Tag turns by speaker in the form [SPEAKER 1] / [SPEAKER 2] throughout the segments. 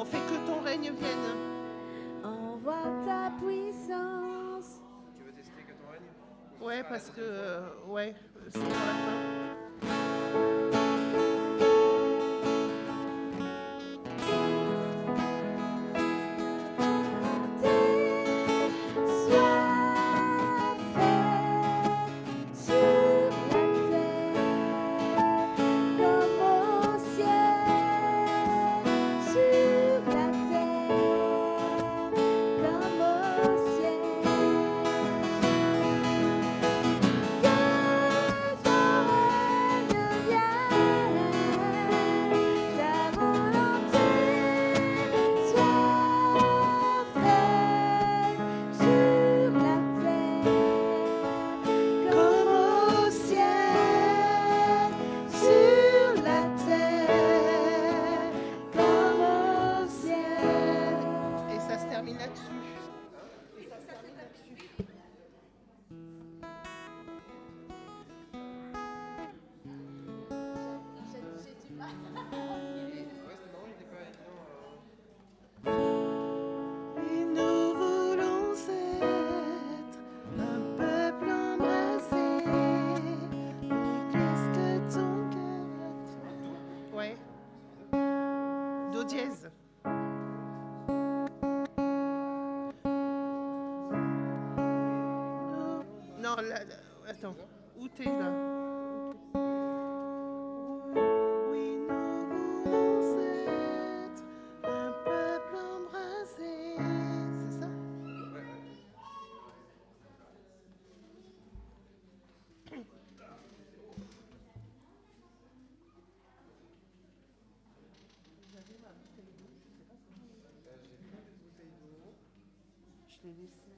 [SPEAKER 1] On fait que ton règne vienne.
[SPEAKER 2] Envoie ta puissance.
[SPEAKER 3] Tu veux tester que ton règne?
[SPEAKER 1] Ouais, parce que ouais, c'est pour la fin.
[SPEAKER 2] Sois faite sur la terre comme au ciel, sur la terre comme au ciel. Que ton règne vienne, ta volonté soit faite sur la terre comme au ciel, sur la terre comme au ciel.
[SPEAKER 1] Et ça se termine là-dessus. Et ça se termine là-dessus.
[SPEAKER 3] Ouais, c'était marrant, il était pas évident.
[SPEAKER 1] Et nous voulons être un peuple embrasé, l'église que ton cœur. Ouais. Do dièse. Non, attends. Où t'es là? Oui, nous voulons être un peuple embrasé. C'est ça? J'avais ma bouteille d'eau, je sais pas comment.
[SPEAKER 3] J'ai pris une bouteille d'eau.
[SPEAKER 1] Je l'ai laissée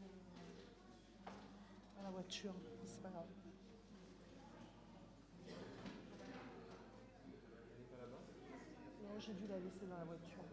[SPEAKER 1] à la voiture. C'est pas grave.
[SPEAKER 3] Elle est pas là-bas.
[SPEAKER 1] Non, j'ai dû la laisser dans la voiture.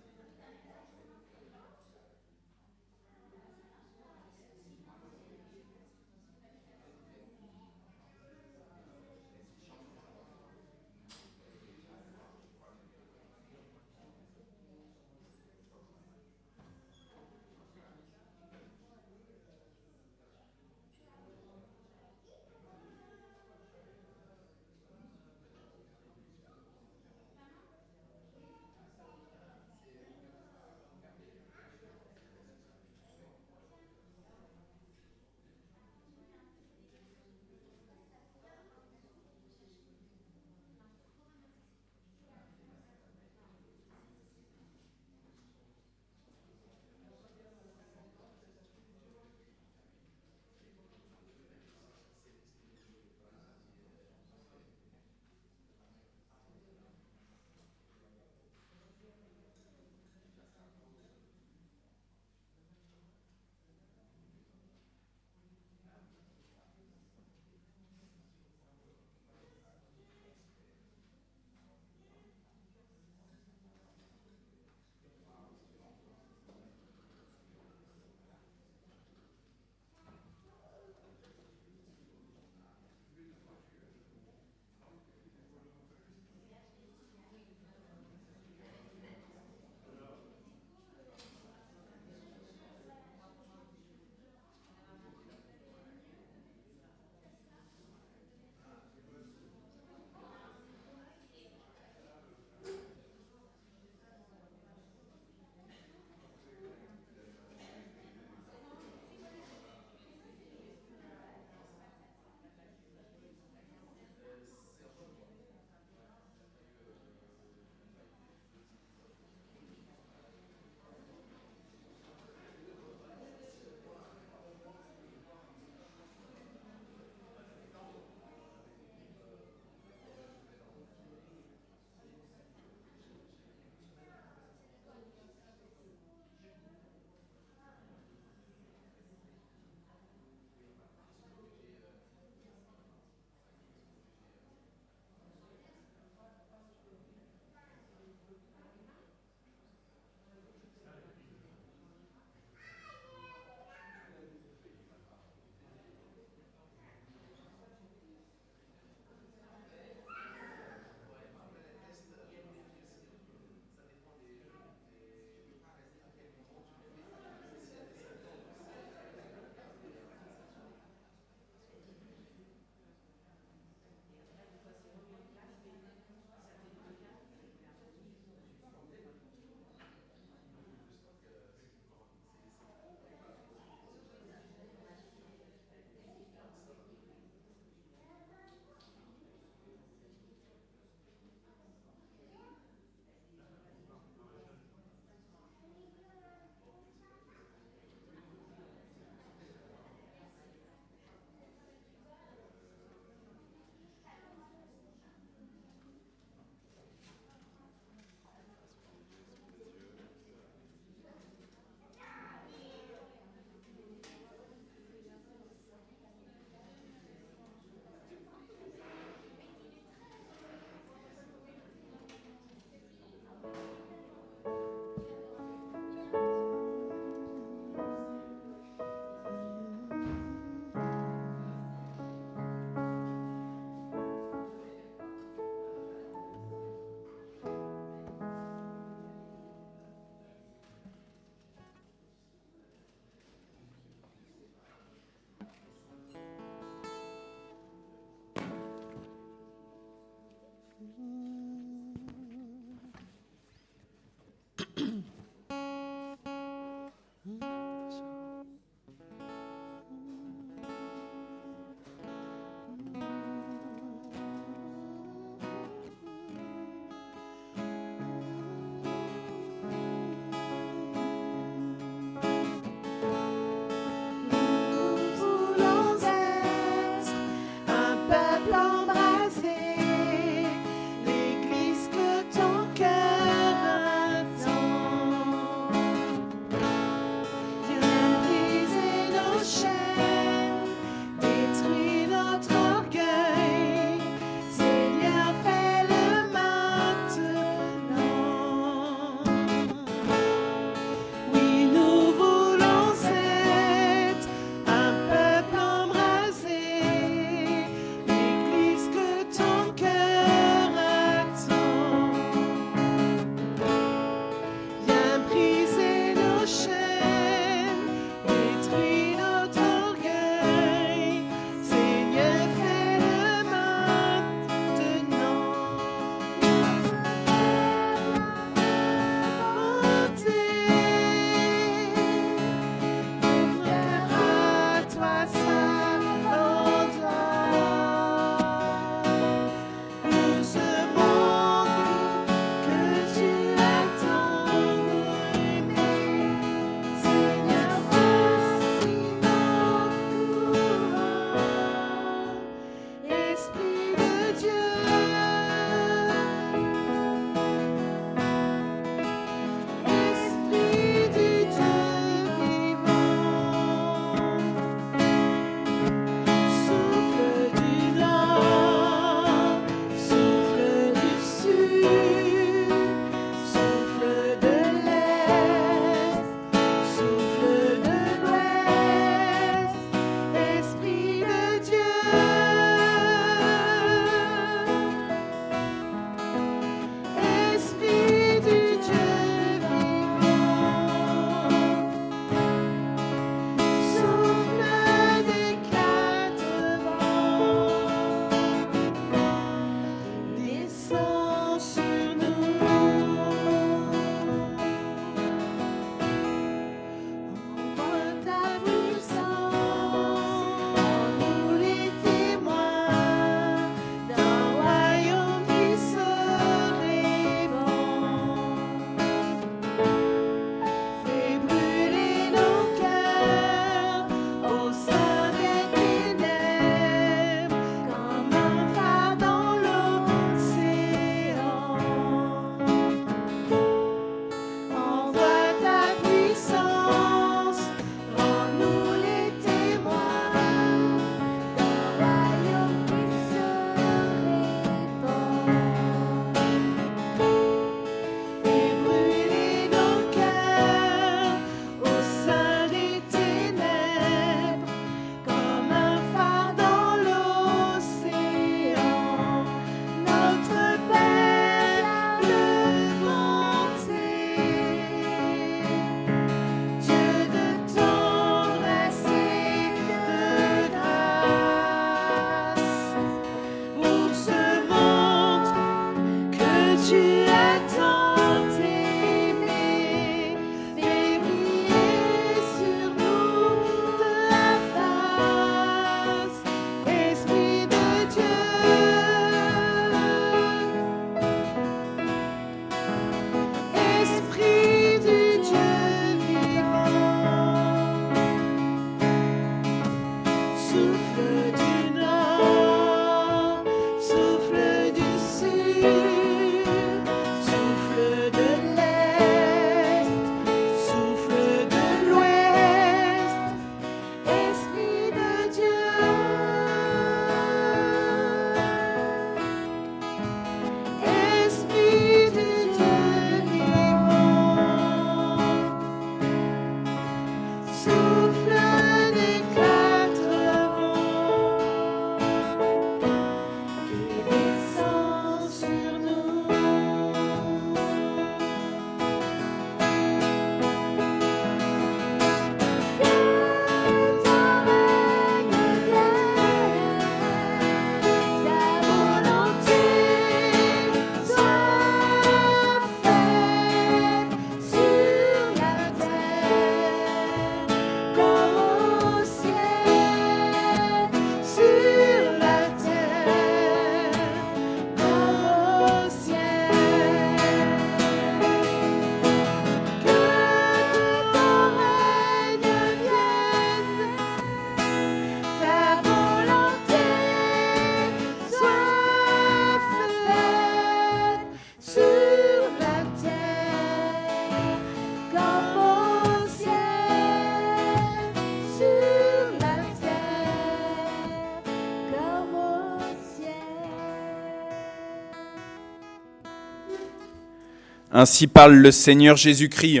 [SPEAKER 4] Ainsi parle le Seigneur Jésus-Christ,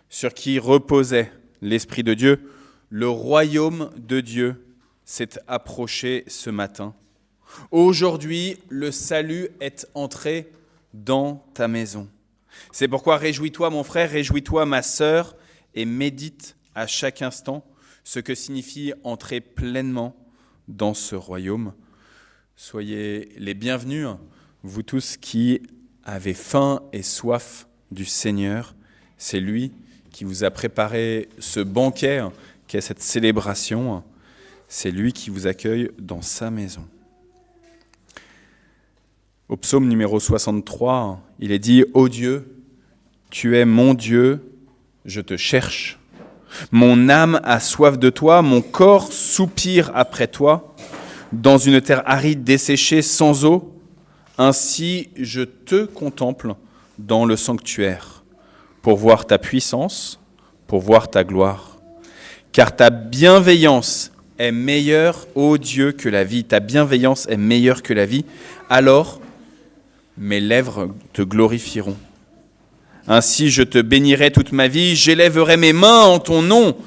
[SPEAKER 4] sur qui reposait l'Esprit de Dieu. Le royaume de Dieu s'est approché ce matin. Aujourd'hui, le salut est entré dans ta maison. C'est pourquoi réjouis-toi mon frère, réjouis-toi ma sœur, et médite à chaque instant ce que signifie entrer pleinement dans ce royaume. Soyez les bienvenus, vous tous qui avez faim et soif du Seigneur. C'est lui qui vous a préparé ce banquet, qu'est cette célébration. C'est lui qui vous accueille dans sa maison. Au psaume numéro 63, il est dit « Ô Dieu, tu es mon Dieu, je te cherche. Mon âme a soif de toi, mon corps soupire après toi, dans une terre aride, desséchée, sans eau. Ainsi je te contemple dans le sanctuaire, pour voir ta puissance, pour voir ta gloire. Car ta bienveillance est meilleure, ô Dieu, que la vie. Ta bienveillance est meilleure que la vie. Alors mes lèvres te glorifieront. Ainsi je te bénirai toute ma vie, j'élèverai mes mains en ton nom,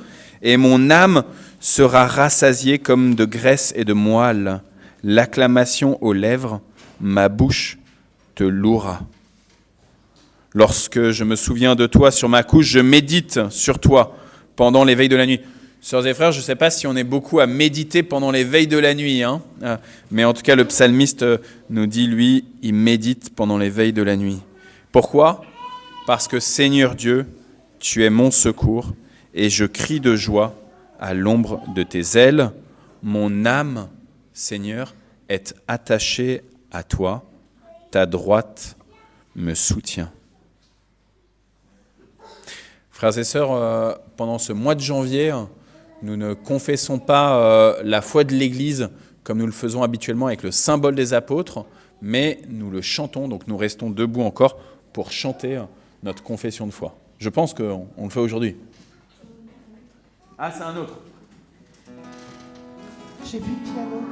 [SPEAKER 4] et mon âme sera rassasiée comme de graisse et de moelle. L'acclamation aux lèvres, ma bouche te louera. Lorsque je me souviens de toi sur ma couche, je médite sur toi pendant les veilles de la nuit. Sœurs et frères, je ne sais pas si on est beaucoup à méditer pendant les veilles de la nuit, mais en tout cas le psalmiste nous dit, lui, il médite pendant les veilles de la nuit. Pourquoi ? Parce que Seigneur Dieu, tu es mon secours, et je crie de joie à l'ombre de tes ailes. Mon âme, Seigneur, est attachée à toi, ta droite me soutient. Frères et sœurs, pendant ce mois de janvier, nous ne confessons pas la foi de l'Église comme nous le faisons habituellement avec le symbole des apôtres, mais nous le chantons, donc nous restons debout encore pour chanter notre confession de foi. Je pense qu'on le fait aujourd'hui. Ah, c'est un autre.
[SPEAKER 1] J'ai vu le piano.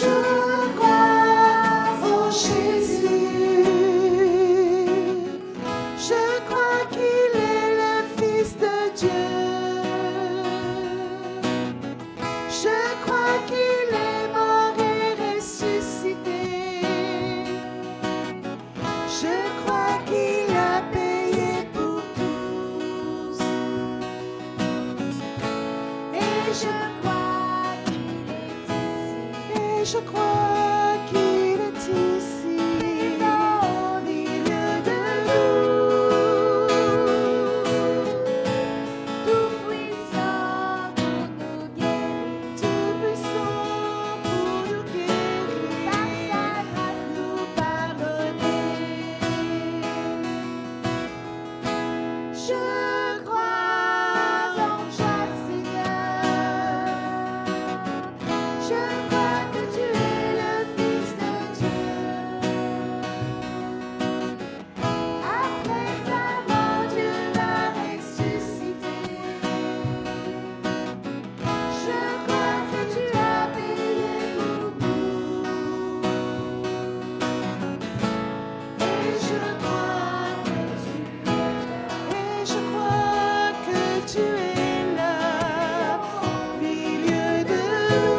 [SPEAKER 2] Je crois en Jésus. Je crois qu'il est le Fils de Dieu. Je crois qu'il est mort et ressuscité. Je crois qu'il a payé pour tous. Et je crois qu'il est ici. Et je crois qu'il est ici. Au milieu de nous. Tout puissant pour nous guérir. Tout puissant pour nous guérir. Par sa grâce nous pardonner. Je crois en toi, Seigneur. Je crois que tu es le Fils de Dieu. Après sa mort, Dieu l'a ressuscité. Je crois que tu as payé pour nous. Et je crois que tu es là au milieu de nous.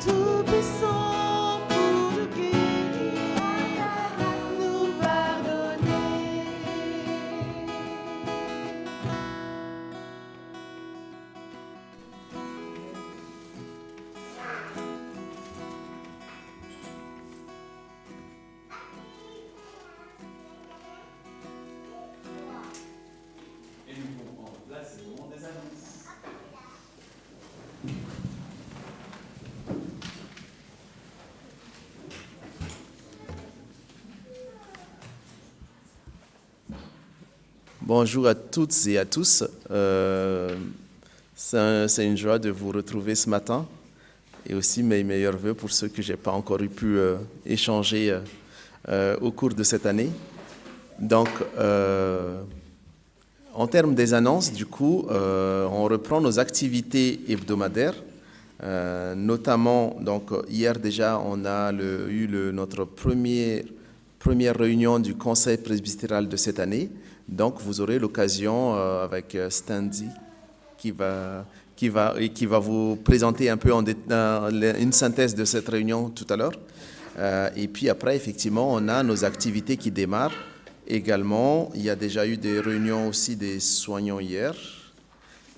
[SPEAKER 2] Tout puissant pour nous guérir, nous pardonner.
[SPEAKER 5] Bonjour à toutes et à tous. C'est une joie de vous retrouver ce matin et aussi mes meilleurs voeux pour ceux que je n'ai pas encore pu échanger au cours de cette année. Donc, en termes des annonces, du coup, on reprend nos activités hebdomadaires. Notamment, donc, hier déjà, on a eu notre première réunion du conseil presbytéral de cette année. Donc, vous aurez l'occasion avec Stanley qui va vous présenter un peu une synthèse de cette réunion tout à l'heure. Et puis après, effectivement, on a nos activités qui démarrent. Également, il y a déjà eu des réunions aussi des soignants hier.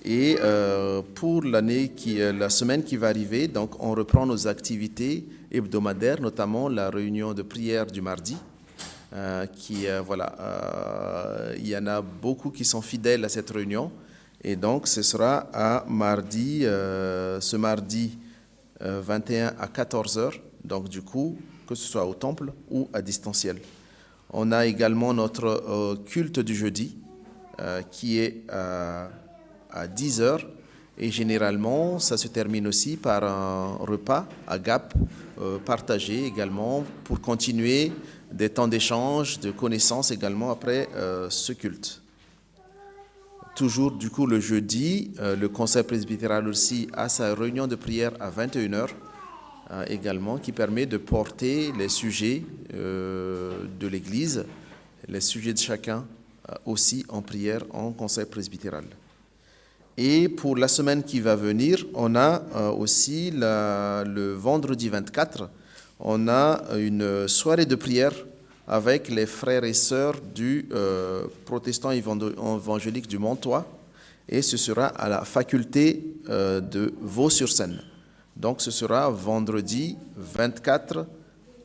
[SPEAKER 5] Et pour la semaine qui va arriver, donc on reprend nos activités hebdomadaires, notamment la réunion de prière du mardi. Il y en a beaucoup qui sont fidèles à cette réunion. Et donc, ce sera ce mardi 21 à 14h. Donc, du coup, que ce soit au temple ou à distanciel. On a également notre culte du jeudi qui est à 10h. Et généralement, ça se termine aussi par un repas à Gap partagé également pour continuer des temps d'échange, de connaissances également après ce culte. Toujours du coup le jeudi, le conseil presbytéral aussi a sa réunion de prière à 21h également qui permet de porter les sujets de l'Église, les sujets de chacun aussi en prière en conseil presbytéral. Et pour la semaine qui va venir, on a aussi le vendredi 24, on a une soirée de prière avec les frères et sœurs du protestant évangélique du Montois, et ce sera à la faculté de Vaux-sur-Seine. Donc ce sera vendredi 24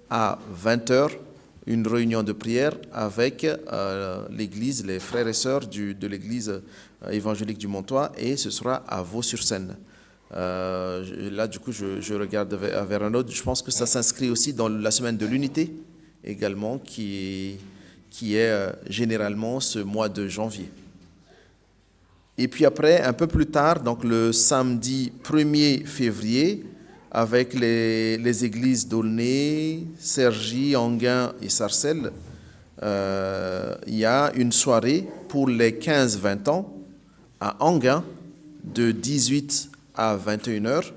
[SPEAKER 5] à 20h, une réunion de prière avec l'église, les frères et sœurs de l'église évangélique du Montois, et ce sera à Vaux-sur-Seine. Là, du coup, je regarde vers un autre. Je pense que ça s'inscrit aussi dans la semaine de l'unité, également, qui est généralement ce mois de janvier. Et puis après, un peu plus tard, donc le samedi 1er février, avec les églises d'Aulnay, Cergy, Enghien et Sarcelles, il y a une soirée pour les 15-20 ans à Enghien de 18 à 21h.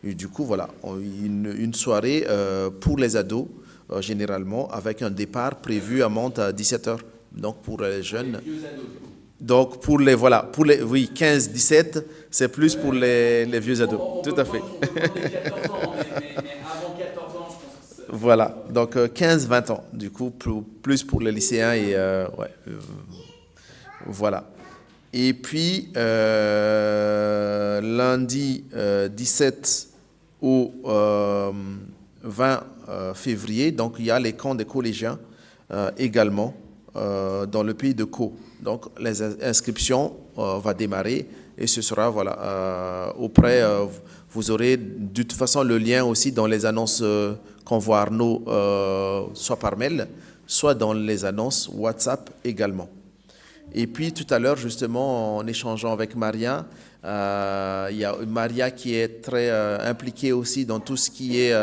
[SPEAKER 5] Et du coup, voilà, une soirée pour les ados, généralement, avec un départ prévu à Mantes à 17h. Donc pour les jeunes. Donc pour les 15-17, c'est plus pour les vieux ados. Tout à fait.
[SPEAKER 6] Mais avant 14 ans, je pense que
[SPEAKER 5] Voilà, donc 15-20 ans, du coup, plus pour les lycéens et voilà. Et puis lundi 17 au 20 février, donc il y a les camps des collégiens également dans le pays de Caux. Donc les inscriptions vont démarrer et ce sera auprès, vous aurez de toute façon le lien aussi dans les annonces qu'envoie Arnaud, soit par mail, soit dans les annonces WhatsApp également. Et puis tout à l'heure, justement, en échangeant avec Maria, il y a Maria qui est très impliquée aussi dans tout ce qui est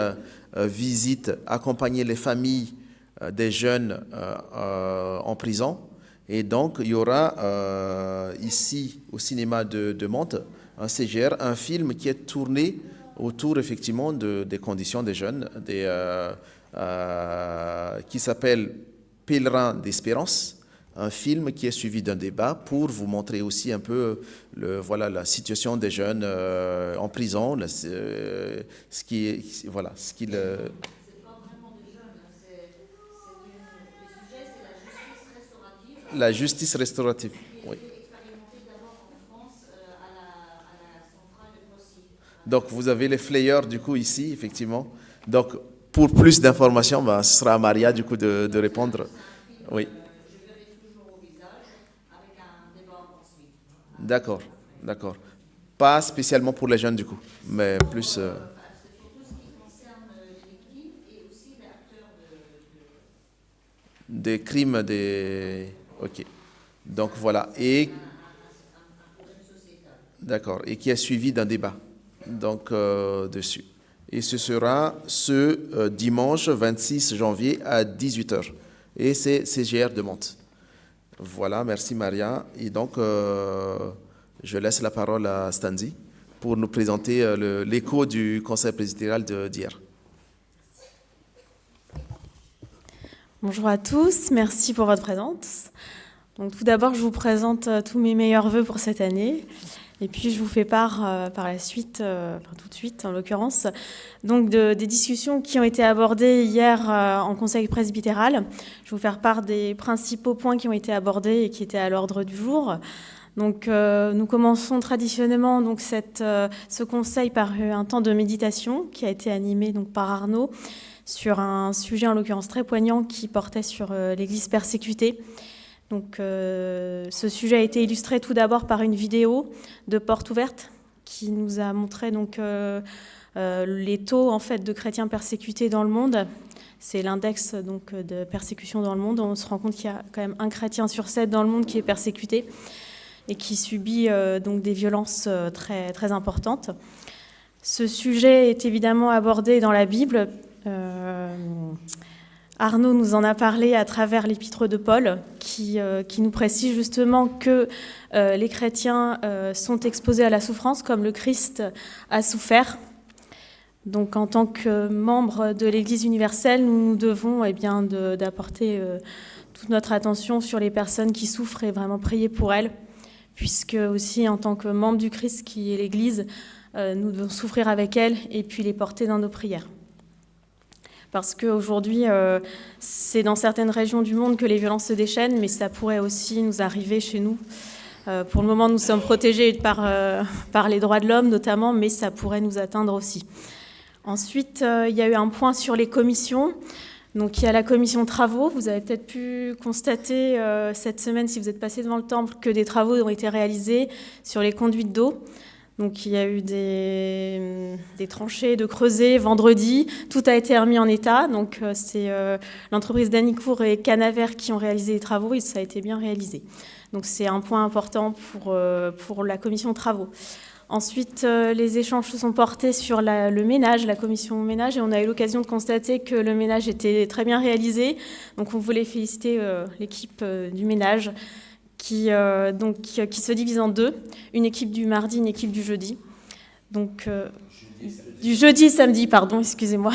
[SPEAKER 5] visite, accompagner les familles des jeunes en prison. Et donc, il y aura ici, au cinéma de Mantes, un CGR, un film qui est tourné autour, effectivement, des conditions des jeunes, qui s'appelle Pèlerin d'Espérance, un film qui est suivi d'un débat pour vous montrer aussi un peu la situation des jeunes en prison, ce qui... C'est pas vraiment des jeunes, le sujet, c'est la justice restaurative. La justice restaurative, oui. Qui est expérimentée d'abord en France à la centrale de Poissy. Donc vous avez les flyers du coup ici, effectivement. Donc pour plus d'informations, ce sera à Maria du coup de répondre. Oui. D'accord, d'accord. Pas spécialement pour les jeunes du coup, mais plus... C'est surtout ce qui concerne les victimes et aussi les acteurs des crimes, Ok. Donc voilà. Et... D'accord. Et qui est suivi d'un débat. Donc dessus. Et ce sera ce dimanche 26 janvier à 18h. Et c'est CGR de Mantes. Voilà, merci Maria. Et donc, je laisse la parole à Stanzi pour nous présenter l'écho du conseil presbytéral d'hier.
[SPEAKER 7] Bonjour à tous, merci pour votre présence. Donc, tout d'abord, je vous présente tous mes meilleurs vœux pour cette année. Et puis, je vous fais part par la suite, tout de suite en l'occurrence, donc des discussions qui ont été abordées hier en conseil presbytéral. Je vais vous faire part des principaux points qui ont été abordés et qui étaient à l'ordre du jour. Donc, nous commençons traditionnellement donc, ce conseil par un temps de méditation qui a été animé donc, par Arnaud sur un sujet en l'occurrence très poignant qui portait sur l'Église persécutée. Donc, ce sujet a été illustré tout d'abord par une vidéo de Porte Ouverte qui nous a montré donc, les taux en fait, de chrétiens persécutés dans le monde. C'est l'index donc, de persécution dans le monde. On se rend compte qu'il y a quand même un chrétien sur 7 dans le monde qui est persécuté et qui subit donc, des violences très, très importantes. Ce sujet est évidemment abordé dans la Bible. Arnaud nous en a parlé à travers l'épître de Paul, qui nous précise justement que les chrétiens sont exposés à la souffrance comme le Christ a souffert. Donc en tant que membres de l'Église universelle, nous devons d'apporter toute notre attention sur les personnes qui souffrent et vraiment prier pour elles, puisque aussi en tant que membres du Christ qui est l'Église, nous devons souffrir avec elles et puis les porter dans nos prières. Parce qu'aujourd'hui, c'est dans certaines régions du monde que les violences se déchaînent, mais ça pourrait aussi nous arriver chez nous. Pour le moment, nous sommes protégés par les droits de l'homme notamment, mais ça pourrait nous atteindre aussi. Ensuite, il y a eu un point sur les commissions. Donc, il y a la commission travaux. Vous avez peut-être pu constater cette semaine, si vous êtes passé devant le temple, que des travaux ont été réalisés sur les conduites d'eau. Donc, il y a eu des tranchées de creusées vendredi. Tout a été remis en état. Donc, c'est l'entreprise Danicourt et Canaver qui ont réalisé les travaux et ça a été bien réalisé. Donc, c'est un point important pour la commission travaux. Ensuite, les échanges se sont portés sur le ménage, la commission ménage, et on a eu l'occasion de constater que le ménage était très bien réalisé. Donc, on voulait féliciter l'équipe du ménage qui se divise en deux, une équipe du mardi, une équipe du jeudi. Donc, du jeudi, samedi, pardon, excusez-moi.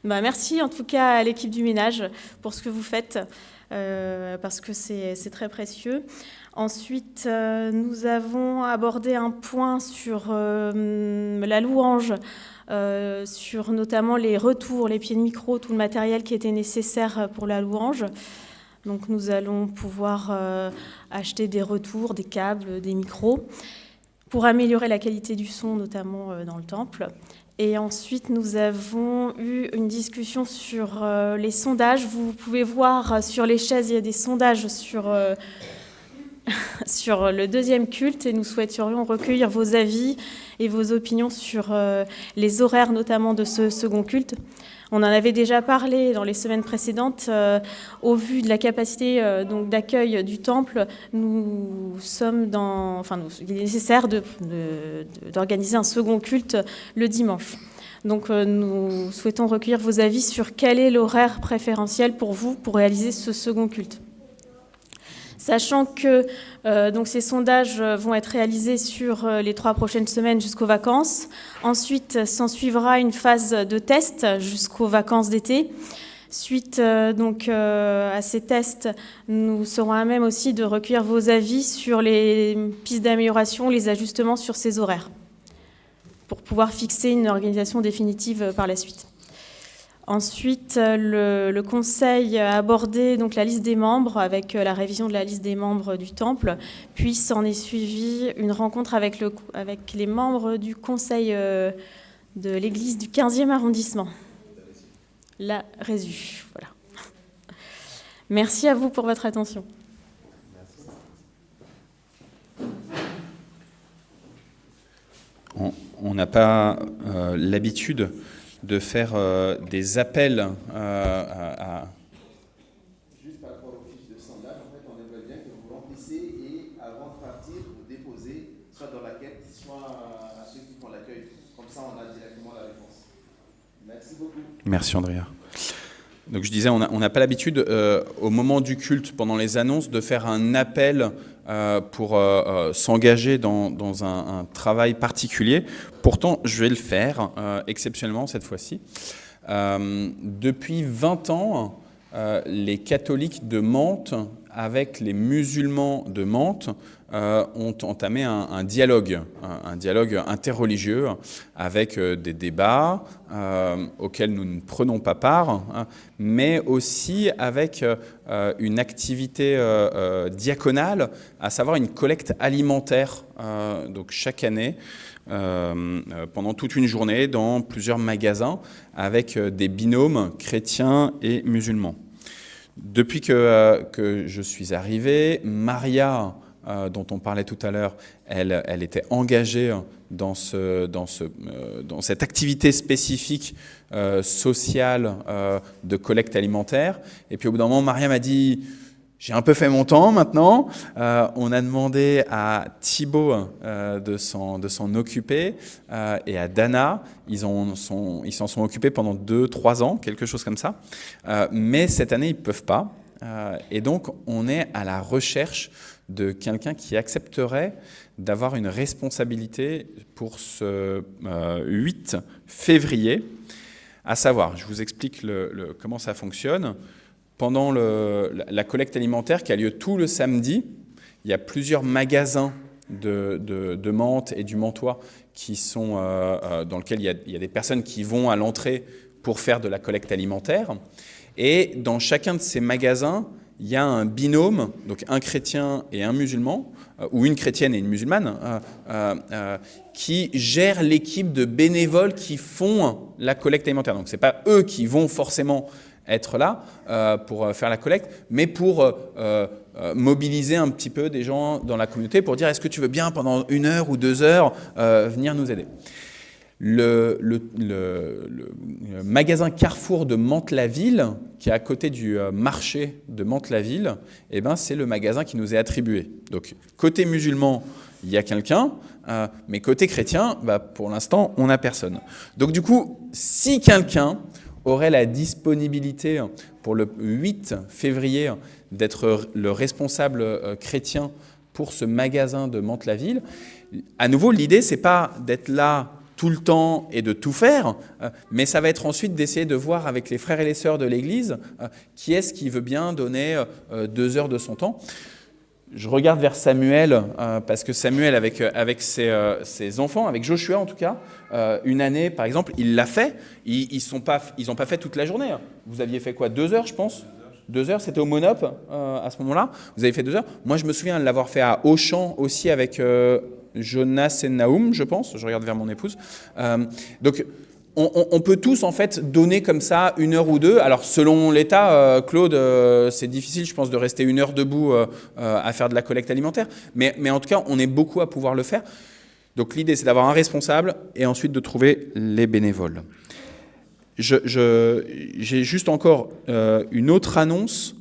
[SPEAKER 7] Merci en tout cas à l'équipe du ménage pour ce que vous faites, parce que c'est très précieux. Ensuite, nous avons abordé un point sur la louange, sur notamment les retours, les pieds de micro, tout le matériel qui était nécessaire pour la louange. Donc nous allons pouvoir acheter des retours, des câbles, des micros, pour améliorer la qualité du son, notamment dans le temple. Et ensuite, nous avons eu une discussion sur les sondages. Vous pouvez voir sur les chaises, il y a des sondages sur le deuxième culte et nous souhaiterions recueillir vos avis et vos opinions sur les horaires, notamment de ce second culte. On en avait déjà parlé dans les semaines précédentes. Au vu de la capacité d'accueil du temple, il est nécessaire d'organiser un second culte le dimanche. Donc nous souhaitons recueillir vos avis sur quel est l'horaire préférentiel pour vous pour réaliser ce second culte. Sachant que ces sondages vont être réalisés sur les 3 prochaines semaines jusqu'aux vacances. Ensuite, s'en suivra une phase de test jusqu'aux vacances d'été. Suite à ces tests, nous serons à même aussi de recueillir vos avis sur les pistes d'amélioration, les ajustements sur ces horaires, pour pouvoir fixer une organisation définitive par la suite. Ensuite, le conseil a abordé donc, la liste des membres avec la révision de la liste des membres du temple, puis s'en est suivi une rencontre avec les membres du conseil de l'église du 15e arrondissement, la Résu. Voilà. Merci à vous pour votre attention.
[SPEAKER 4] On n'a pas l'habitude de faire des appels à...
[SPEAKER 5] Juste par rapport aux fiches de sondage, en fait, on aimerait bien que vous remplissiez et avant de partir, vous déposez soit dans la quête, soit à ceux qui font l'accueil. Comme ça, on a directement la réponse. Merci beaucoup.
[SPEAKER 4] Merci Andrea. Donc je disais, on n'a pas l'habitude, au moment du culte, pendant les annonces, de faire un appel pour s'engager dans un travail particulier. Pourtant, je vais le faire, exceptionnellement cette fois-ci. Depuis 20 ans, les catholiques de Mantes, avec les musulmans de Mantes, ont entamé un dialogue interreligieux avec des débats auxquels nous ne prenons pas part, mais aussi avec une activité diaconale, à savoir une collecte alimentaire, donc chaque année, pendant toute une journée dans plusieurs magasins avec des binômes chrétiens et musulmans. Depuis que je suis arrivé, Maria, dont on parlait tout à l'heure, elle était engagée dans cette activité spécifique sociale de collecte alimentaire. Et puis au bout d'un moment, Maria m'a dit « J'ai un peu fait mon temps maintenant ». On a demandé à Thibaut de s'en occuper et à Dana. Ils s'en sont occupés pendant 2-3 ans, quelque chose comme ça. Mais cette année, ils ne peuvent pas. Et donc, on est à la recherche de quelqu'un qui accepterait d'avoir une responsabilité pour ce 8 février. À savoir, je vous explique comment ça fonctionne. Pendant la collecte alimentaire qui a lieu tout le samedi, il y a plusieurs magasins de Mantes et du Mantois dans lesquels il y a des personnes qui vont à l'entrée pour faire de la collecte alimentaire. Et dans chacun de ces magasins, il y a un binôme, donc un chrétien et un musulman, ou une chrétienne et une musulmane, qui gèrent l'équipe de bénévoles qui font la collecte alimentaire. Donc ce n'est pas eux qui vont forcément être là pour faire la collecte, mais pour mobiliser un petit peu des gens dans la communauté pour dire « Est-ce que tu veux bien pendant 1 heure ou 2 heures venir nous aider ?» Le magasin Carrefour de Mantes-la-Ville, qui est à côté du marché de Mantes-la-Ville, eh ben, c'est le magasin qui nous est attribué. Donc, côté musulman, il y a quelqu'un, mais côté chrétien, pour l'instant, on n'a personne. Donc, du coup, si quelqu'un aurait la disponibilité pour le 8 février d'être le responsable chrétien pour ce magasin de Mantes-la-Ville, à nouveau, l'idée, c'est pas d'être là tout le temps et de tout faire, mais ça va être ensuite d'essayer de voir avec les frères et les sœurs de l'Église qui est-ce qui veut bien donner 2 heures de son temps. Je regarde vers Samuel, parce que Samuel, avec ses enfants, avec Joshua en tout cas, une année par exemple, il l'a fait. Ils n'ont pas fait toute la journée. Vous aviez fait quoi, 2 heures je pense ? 2 heures, c'était au Monop à ce moment-là. Vous avez fait 2 heures. Moi je me souviens de l'avoir fait à Auchan aussi avec Jonas et Naoum, je pense. Je regarde vers mon épouse. Donc, on peut tous, en fait, donner comme ça 1 heure ou 2. Alors, selon l'État, Claude, c'est difficile, je pense, de rester 1 heure debout à faire de la collecte alimentaire. Mais en tout cas, on est beaucoup à pouvoir le faire. Donc, l'idée, c'est d'avoir un responsable et ensuite de trouver les bénévoles. J'ai juste encore une autre annonce.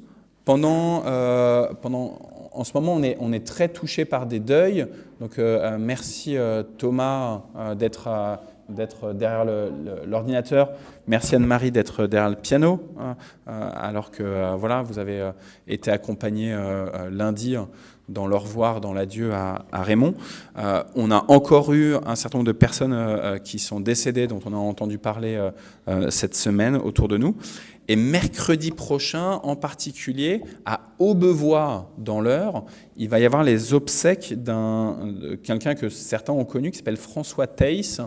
[SPEAKER 4] En ce moment, on est très touché par des deuils. Donc, merci Thomas d'être derrière l'ordinateur. Merci Anne-Marie d'être derrière le piano, alors que voilà, vous avez été accompagné lundi dans l'au revoir, dans l'adieu à Raymond. On a encore eu un certain nombre de personnes qui sont décédées, dont on a entendu parler cette semaine autour de nous. Et mercredi prochain, en particulier, à Aubevoie, dans l'Eure, il va y avoir les obsèques de quelqu'un que certains ont connu, qui s'appelle François Theiss.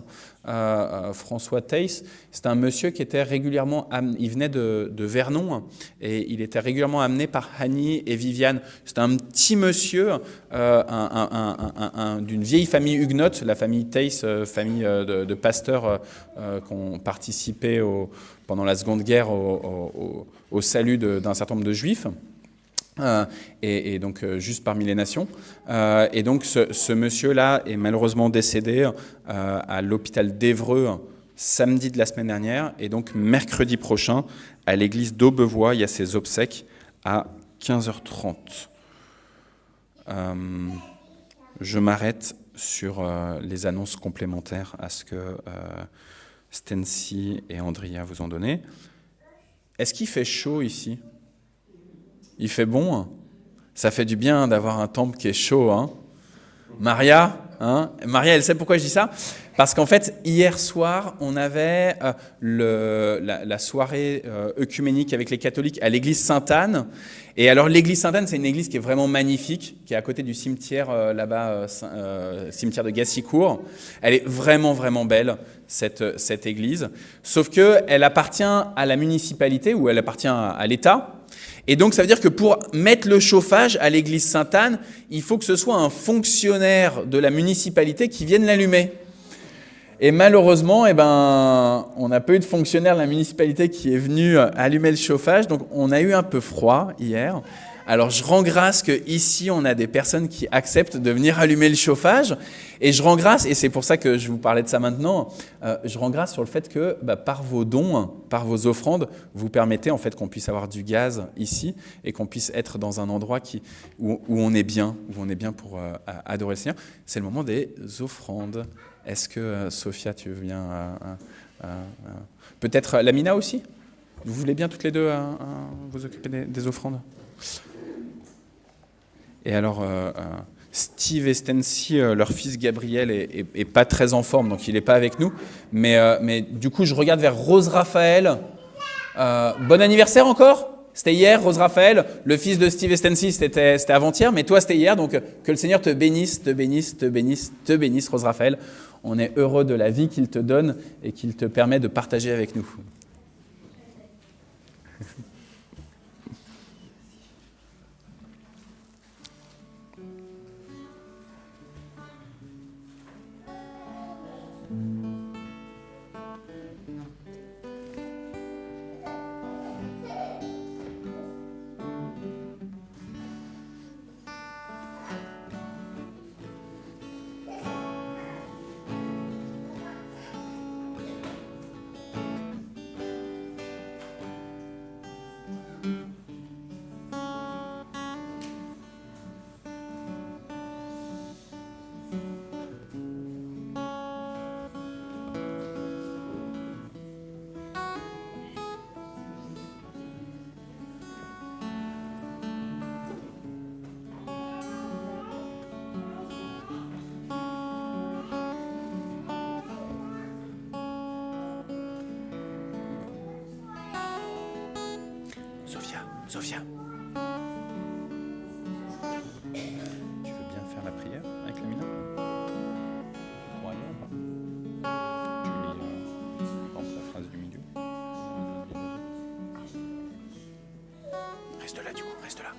[SPEAKER 4] François Theiss, c'est un monsieur qui était régulièrement il venait de Vernon, et il était régulièrement amené par Annie et Viviane. C'était un petit monsieur d'une vieille famille huguenote, la famille Theiss, famille de pasteurs qui ont participé pendant la Seconde Guerre au salut d'un certain nombre de juifs. Et donc juste parmi les nations. Et donc ce monsieur-là est malheureusement décédé à l'hôpital d'Évreux samedi de la semaine dernière. Et donc mercredi prochain, à l'église d'Aubevoie, il y a ses obsèques à 15h30. Je m'arrête sur les annonces complémentaires à ce que Stency et Andrea vous ont donné. Est-ce qu'il fait chaud ici? Il fait bon, hein? Ça fait du bien d'avoir un temple qui est chaud, hein? Maria, elle sait pourquoi je dis ça? Parce qu'en fait, hier soir, on avait la soirée œcuménique avec les catholiques à l'église Sainte-Anne. Et alors, l'église Sainte-Anne, c'est une église qui est vraiment magnifique, qui est à côté du cimetière là-bas, cimetière de Gassicourt. Elle est vraiment, vraiment belle, cette église. Sauf qu'elle appartient à la municipalité, ou elle appartient à l'État. Et donc, ça veut dire que pour mettre le chauffage à l'église Sainte-Anne, il faut que ce soit un fonctionnaire de la municipalité qui vienne l'allumer. Et malheureusement, on n'a pas eu de fonctionnaire de la municipalité qui est venu allumer le chauffage. Donc, on a eu un peu froid hier. Alors, je rends grâce qu'ici, on a des personnes qui acceptent de venir allumer le chauffage. Et je rends grâce, et c'est pour ça que je vous parlais de ça maintenant, je rends grâce sur le fait que par vos dons, par vos offrandes, vous permettez en fait qu'on puisse avoir du gaz ici et qu'on puisse être dans un endroit où on est bien, pour adorer le Seigneur. C'est le moment des offrandes. Est-ce que, Sophia, tu veux bien peut-être Lamina aussi? Vous voulez bien toutes les deux vous occuper des offrandes? Et alors, Steve et Stency, leur fils Gabriel, est pas très en forme, donc il n'est pas avec nous. Mais du coup, je regarde vers Rose Raphaël. Bon anniversaire encore? C'était hier, Rose Raphaël. Le fils de Steve et Stency, c'était avant-hier, mais toi, c'était hier. Donc, que le Seigneur te bénisse, Rose Raphaël. On est heureux de la vie qu'il te donne et qu'il te permet de partager avec nous. Sophia. Tu veux bien faire la prière avec Lamina? Tu crois aller ou pas? Tu lis la phrase du milieu. Reste là du coup, reste là.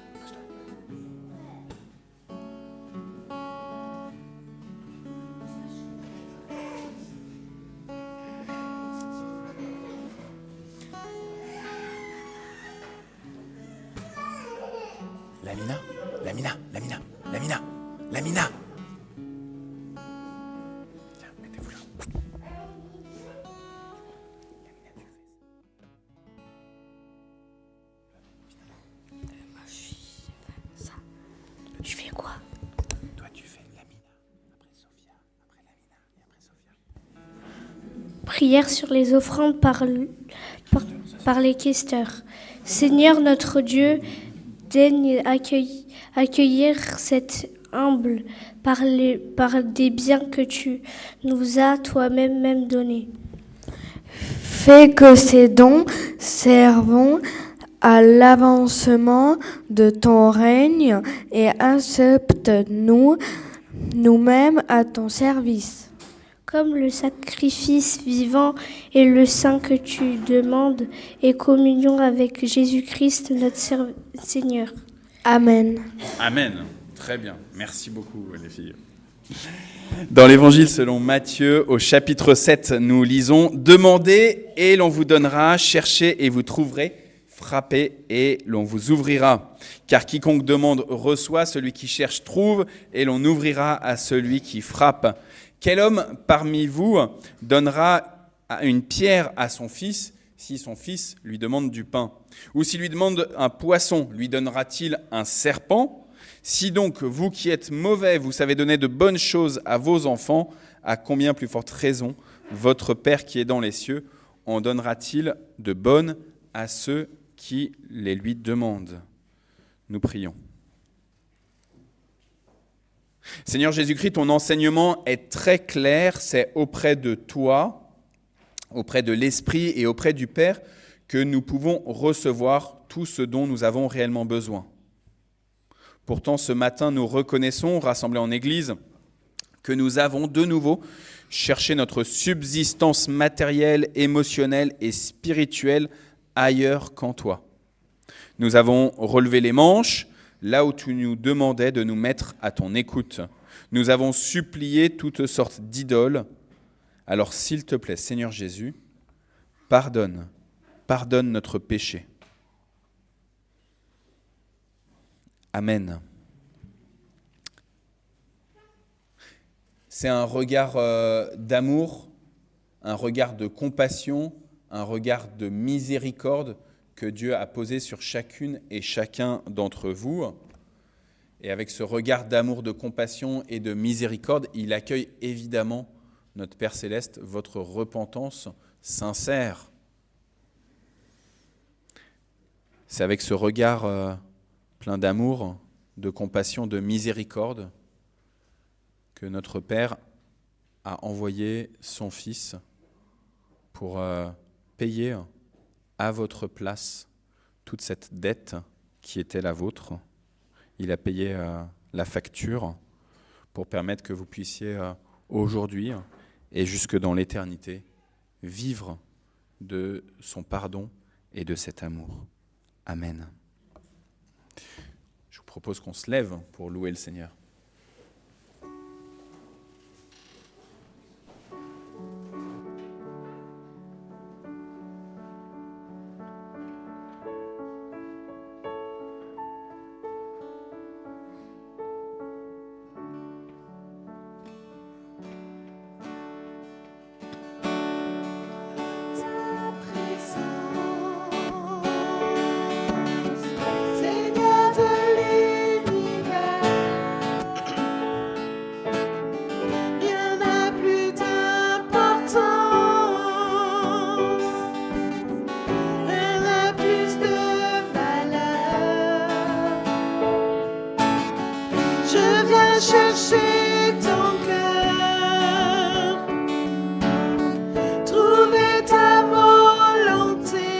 [SPEAKER 4] Lamina. Tiens, mettez-vous là.
[SPEAKER 2] Je fais quoi?
[SPEAKER 4] Toi, tu fais Lamina, après Sophia, après Lamina et après Sophia.
[SPEAKER 2] Prière sur les offrandes par les questeurs. Seigneur notre Dieu, daigne accueillir cette humble par des biens que tu nous as toi-même donnés.
[SPEAKER 8] Fais que ces dons servent à l'avancement de ton règne et accepte-nous nous-mêmes à ton service.
[SPEAKER 2] Comme le sacrifice vivant et le saint que tu demandes et communion avec Jésus-Christ notre Seigneur.
[SPEAKER 8] Amen.
[SPEAKER 4] Amen. Très bien. Merci beaucoup, les filles. Dans l'Évangile selon Matthieu, au chapitre 7, nous lisons « Demandez et l'on vous donnera, cherchez et vous trouverez, frappez et l'on vous ouvrira. Car quiconque demande reçoit, celui qui cherche trouve, et l'on ouvrira à celui qui frappe. Quel homme parmi vous donnera une pierre à son fils si son fils lui demande du pain? Ou s'il lui demande un poisson, lui donnera-t-il un serpent ? Si donc, vous qui êtes mauvais, vous savez donner de bonnes choses à vos enfants, à combien plus forte raison votre Père qui est dans les cieux en donnera-t-il de bonnes à ceux qui les lui demandent ? Nous prions. Seigneur Jésus-Christ, ton enseignement est très clair, c'est auprès de toi, auprès de l'Esprit et auprès du Père que nous pouvons recevoir tout ce dont nous avons réellement besoin. Pourtant, ce matin, nous reconnaissons, rassemblés en Église, que nous avons de nouveau cherché notre subsistance matérielle, émotionnelle et spirituelle ailleurs qu'en toi. Nous avons relevé les manches là où tu nous demandais de nous mettre à ton écoute. Nous avons supplié toutes sortes d'idoles. Alors s'il te plaît, Seigneur Jésus, pardonne notre péché. Amen. C'est un regard d'amour, un regard de compassion, un regard de miséricorde que Dieu a posé sur chacune et chacun d'entre vous. Et avec ce regard d'amour, de compassion et de miséricorde, il accueille évidemment, notre Père Céleste, votre repentance sincère. C'est avec ce regard plein d'amour, de compassion, de miséricorde, que notre Père a envoyé son Fils pour payer à votre place toute cette dette qui était la vôtre. Il a payé la facture pour permettre que vous puissiez aujourd'hui et jusque dans l'éternité vivre de son pardon et de cet amour. Amen. Je vous propose qu'on se lève pour louer le Seigneur.
[SPEAKER 9] Seigneur de l'univers, rien n'a plus d'importance, rien n'a plus de valeur. Je viens chercher ton cœur, trouver ta volonté,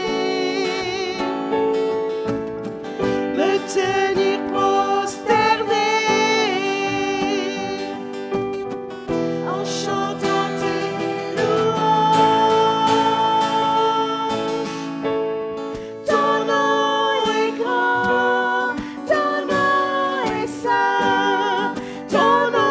[SPEAKER 9] me tenir prosterné en chantant tes louanges. Ton nom est grand, ton nom est saint, ton nom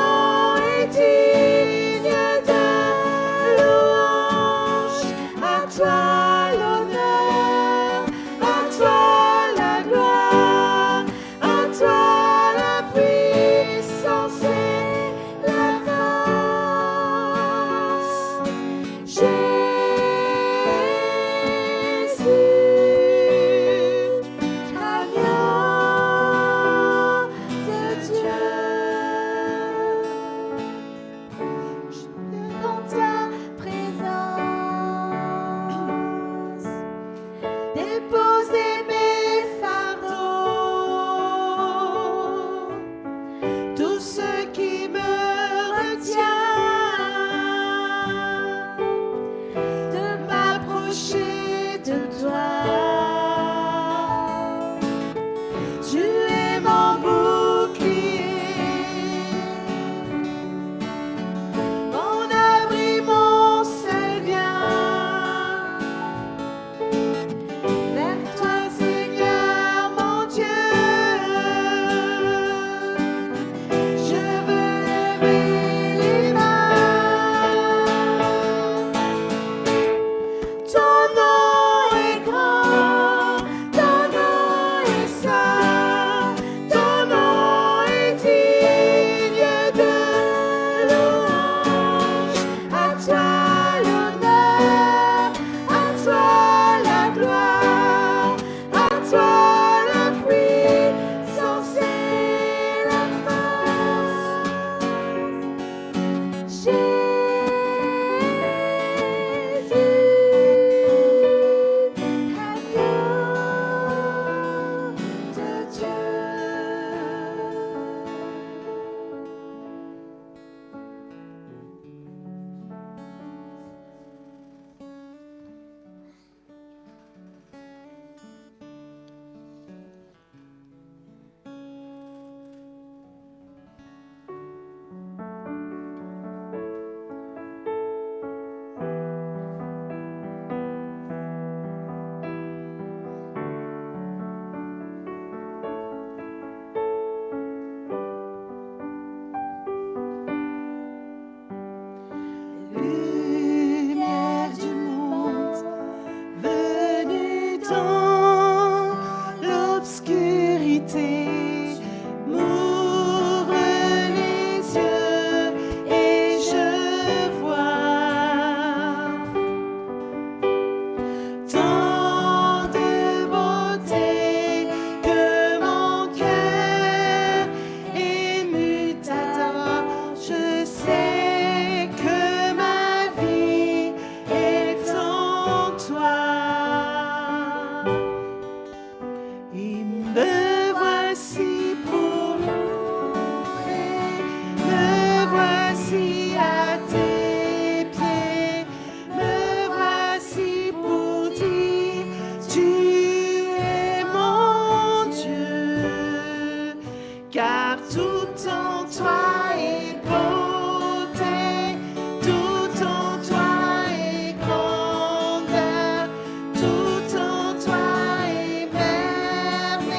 [SPEAKER 9] tout en toi est beauté, tout en toi est grandeur, tout en toi est merveilleux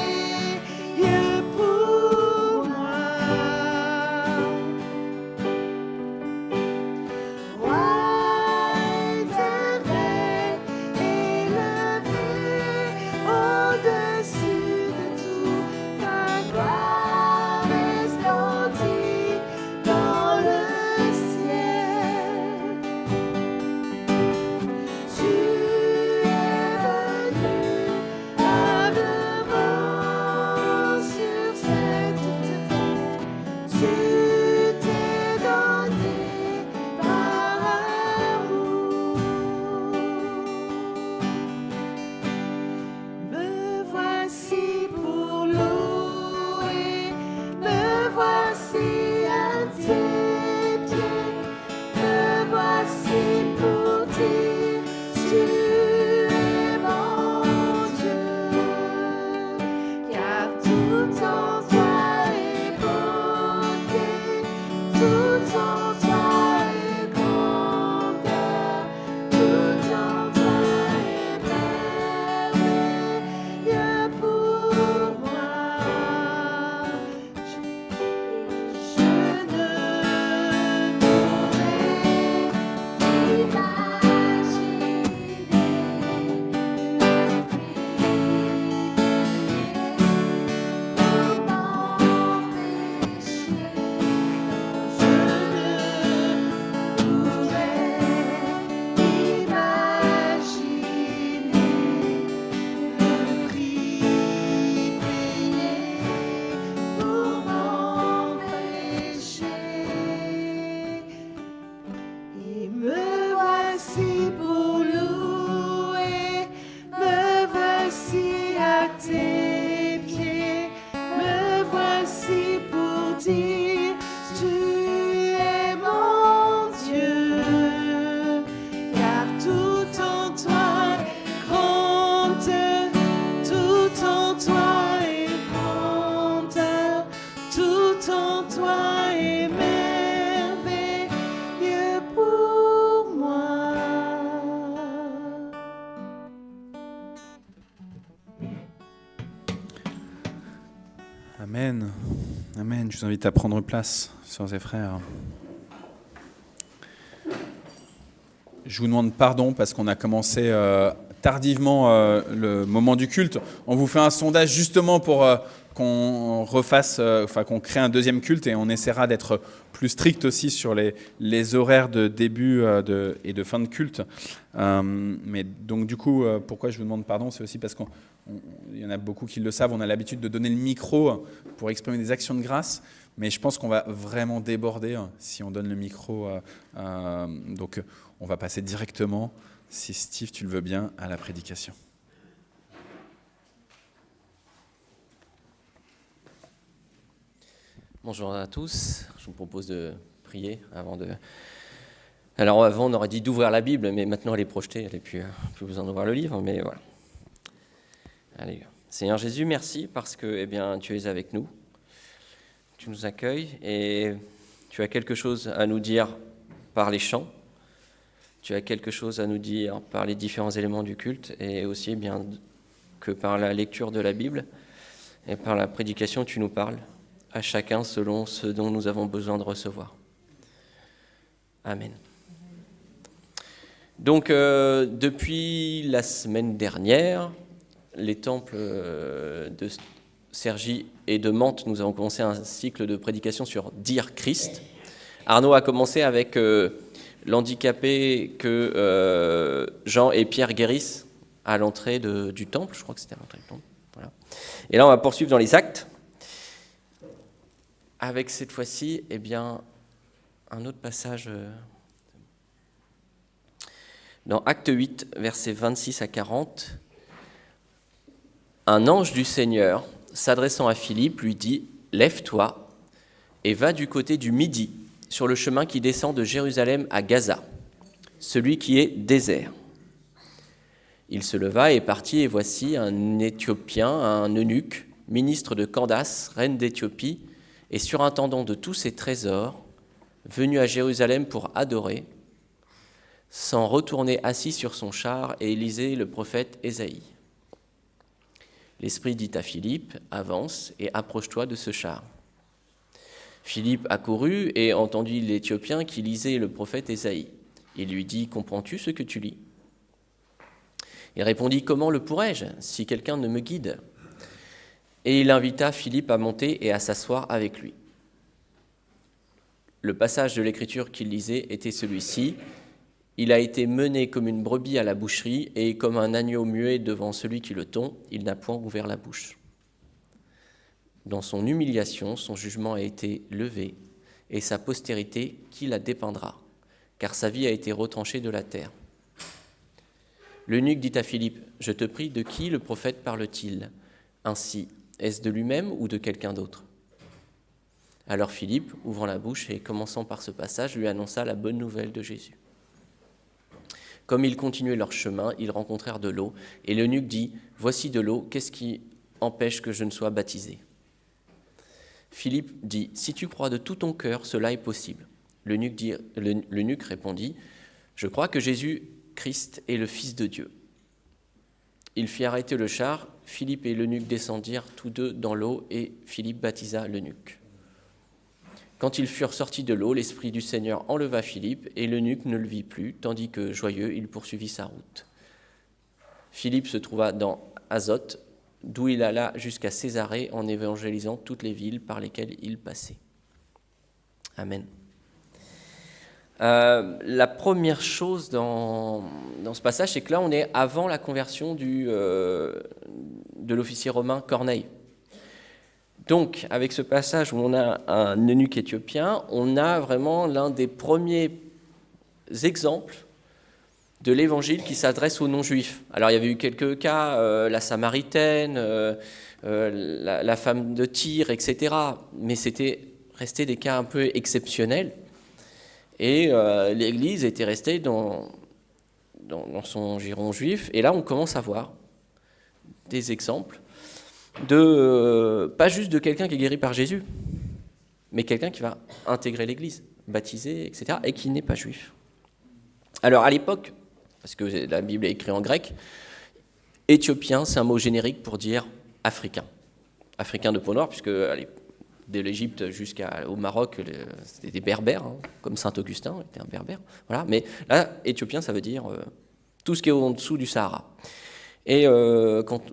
[SPEAKER 9] pour moi. Roi éternel, élevé au-dessus de tout, ta gloire resplendit dans le ciel. Tu es venu humblement sur cette terre, tu t'es donné par amour. Me voici pour louer, me voici à tes pieds, me voici pour dire tu es mon Dieu, car tout en toi est beauté, tout en toi est grandeur, tout en toi est merveilleux pour moi. Je ne pourrais imaginer le prix payé pour mon péché. Et me voici pour louer, me voici à tes pieds, me voici pour dire tu es mon Dieu, car tout en toi est grande, tout en toi est grandeur, tout en toi est merveilleux pour moi.
[SPEAKER 4] Amen. Amen. Je vous invite à prendre place, sœurs et frères. Je vous demande pardon parce qu'on a commencé tardivement le moment du culte. On vous fait un sondage justement pour qu'on refasse, qu'on crée un deuxième culte, et on essaiera d'être plus strict aussi sur les horaires de début et de fin de culte. Mais donc du coup, pourquoi je vous demande pardon, c'est aussi parce qu'il y en a beaucoup qui le savent, on a l'habitude de donner le micro pour exprimer des actions de grâce, mais je pense qu'on va vraiment déborder si on donne le micro. Donc on va passer directement, si Steve, tu le veux bien, à la prédication.
[SPEAKER 10] Bonjour à tous, je vous propose de prier avant de... Alors avant on aurait dit d'ouvrir la Bible, mais maintenant elle est projetée, elle n'est plus besoin d'ouvrir le livre, mais voilà. Allez, Seigneur Jésus, merci parce que tu es avec nous, tu nous accueilles et tu as quelque chose à nous dire par les chants, tu as quelque chose à nous dire par les différents éléments du culte et aussi que par la lecture de la Bible et par la prédication tu nous parles, à chacun selon ce dont nous avons besoin de recevoir. Amen. Donc, depuis la semaine dernière, les temples de Cergy et de Mantes, nous avons commencé un cycle de prédication sur « Dire Christ ». Arnaud a commencé avec l'handicapé que Jean et Pierre guérissent à l'entrée du temple, je crois que c'était à l'entrée du temple. Voilà. Et là, on va poursuivre dans les actes, avec cette fois-ci, un autre passage dans Acte 8, versets 26 à 40. Un ange du Seigneur, s'adressant à Philippe, lui dit « Lève-toi et va du côté du Midi, sur le chemin qui descend de Jérusalem à Gaza, celui qui est désert. » Il se leva et partit, et voici un Éthiopien, un eunuque, ministre de Candace, reine d'Éthiopie, et surintendant de tous ses trésors, venu à Jérusalem pour adorer, s'en retournait assis sur son char et lisait le prophète Ésaïe. L'Esprit dit à Philippe, « Avance et approche-toi de ce char. » Philippe accourut et entendit l'Éthiopien qui lisait le prophète Ésaïe. Il lui dit, « Comprends-tu ce que tu lis ?» Il répondit, « Comment le pourrais-je, si quelqu'un ne me guide ?» Et il invita Philippe à monter et à s'asseoir avec lui. Le passage de l'Écriture qu'il lisait était celui-ci. Il a été mené comme une brebis à la boucherie, et comme un agneau muet devant celui qui le tond, il n'a point ouvert la bouche. Dans son humiliation, son jugement a été levé, et sa postérité, qui la dépeindra, car sa vie a été retranchée de la terre. L'eunuque dit à Philippe, « Je te prie, de qui le prophète parle-t-il ainsi? Est-ce de lui-même ou de quelqu'un d'autre ?» Alors Philippe, ouvrant la bouche et commençant par ce passage, lui annonça la bonne nouvelle de Jésus. Comme ils continuaient leur chemin, ils rencontrèrent de l'eau, et l'eunuque dit, « Voici de l'eau, qu'est-ce qui empêche que je ne sois baptisé ?» Philippe dit, « Si tu crois de tout ton cœur, cela est possible. » L'eunuque répondit, « Je crois que Jésus-Christ est le Fils de Dieu. » Il fit arrêter le char, Philippe et l'eunuque descendirent tous deux dans l'eau, et Philippe baptisa l'eunuque. Quand ils furent sortis de l'eau, l'Esprit du Seigneur enleva Philippe, et l'eunuque ne le vit plus, tandis que, joyeux, il poursuivit sa route. Philippe se trouva dans Azote, d'où il alla jusqu'à Césarée en évangélisant toutes les villes par lesquelles il passait. Amen. La première chose dans ce passage, c'est que là, on est avant la conversion de l'officier romain Corneille. Donc, avec ce passage où on a un eunuque éthiopien, on a vraiment l'un des premiers exemples de l'évangile qui s'adresse aux non-juifs. Alors, il y avait eu quelques cas, la Samaritaine, la femme de Tyr, etc. Mais c'était resté des cas un peu exceptionnels. Et l'Église était restée dans son giron juif. Et là, on commence à voir des exemples pas juste de quelqu'un qui est guéri par Jésus, mais quelqu'un qui va intégrer l'Église, baptisé, etc., et qui n'est pas juif. Alors à l'époque, parce que la Bible est écrite en grec, éthiopien, c'est un mot générique pour dire africain. Africain de peau noire, puisque de l'Égypte jusqu'au Maroc, c'était des berbères, hein, comme Saint-Augustin était un berbère. Voilà. Mais là, éthiopien, ça veut dire tout ce qui est en dessous du Sahara. Et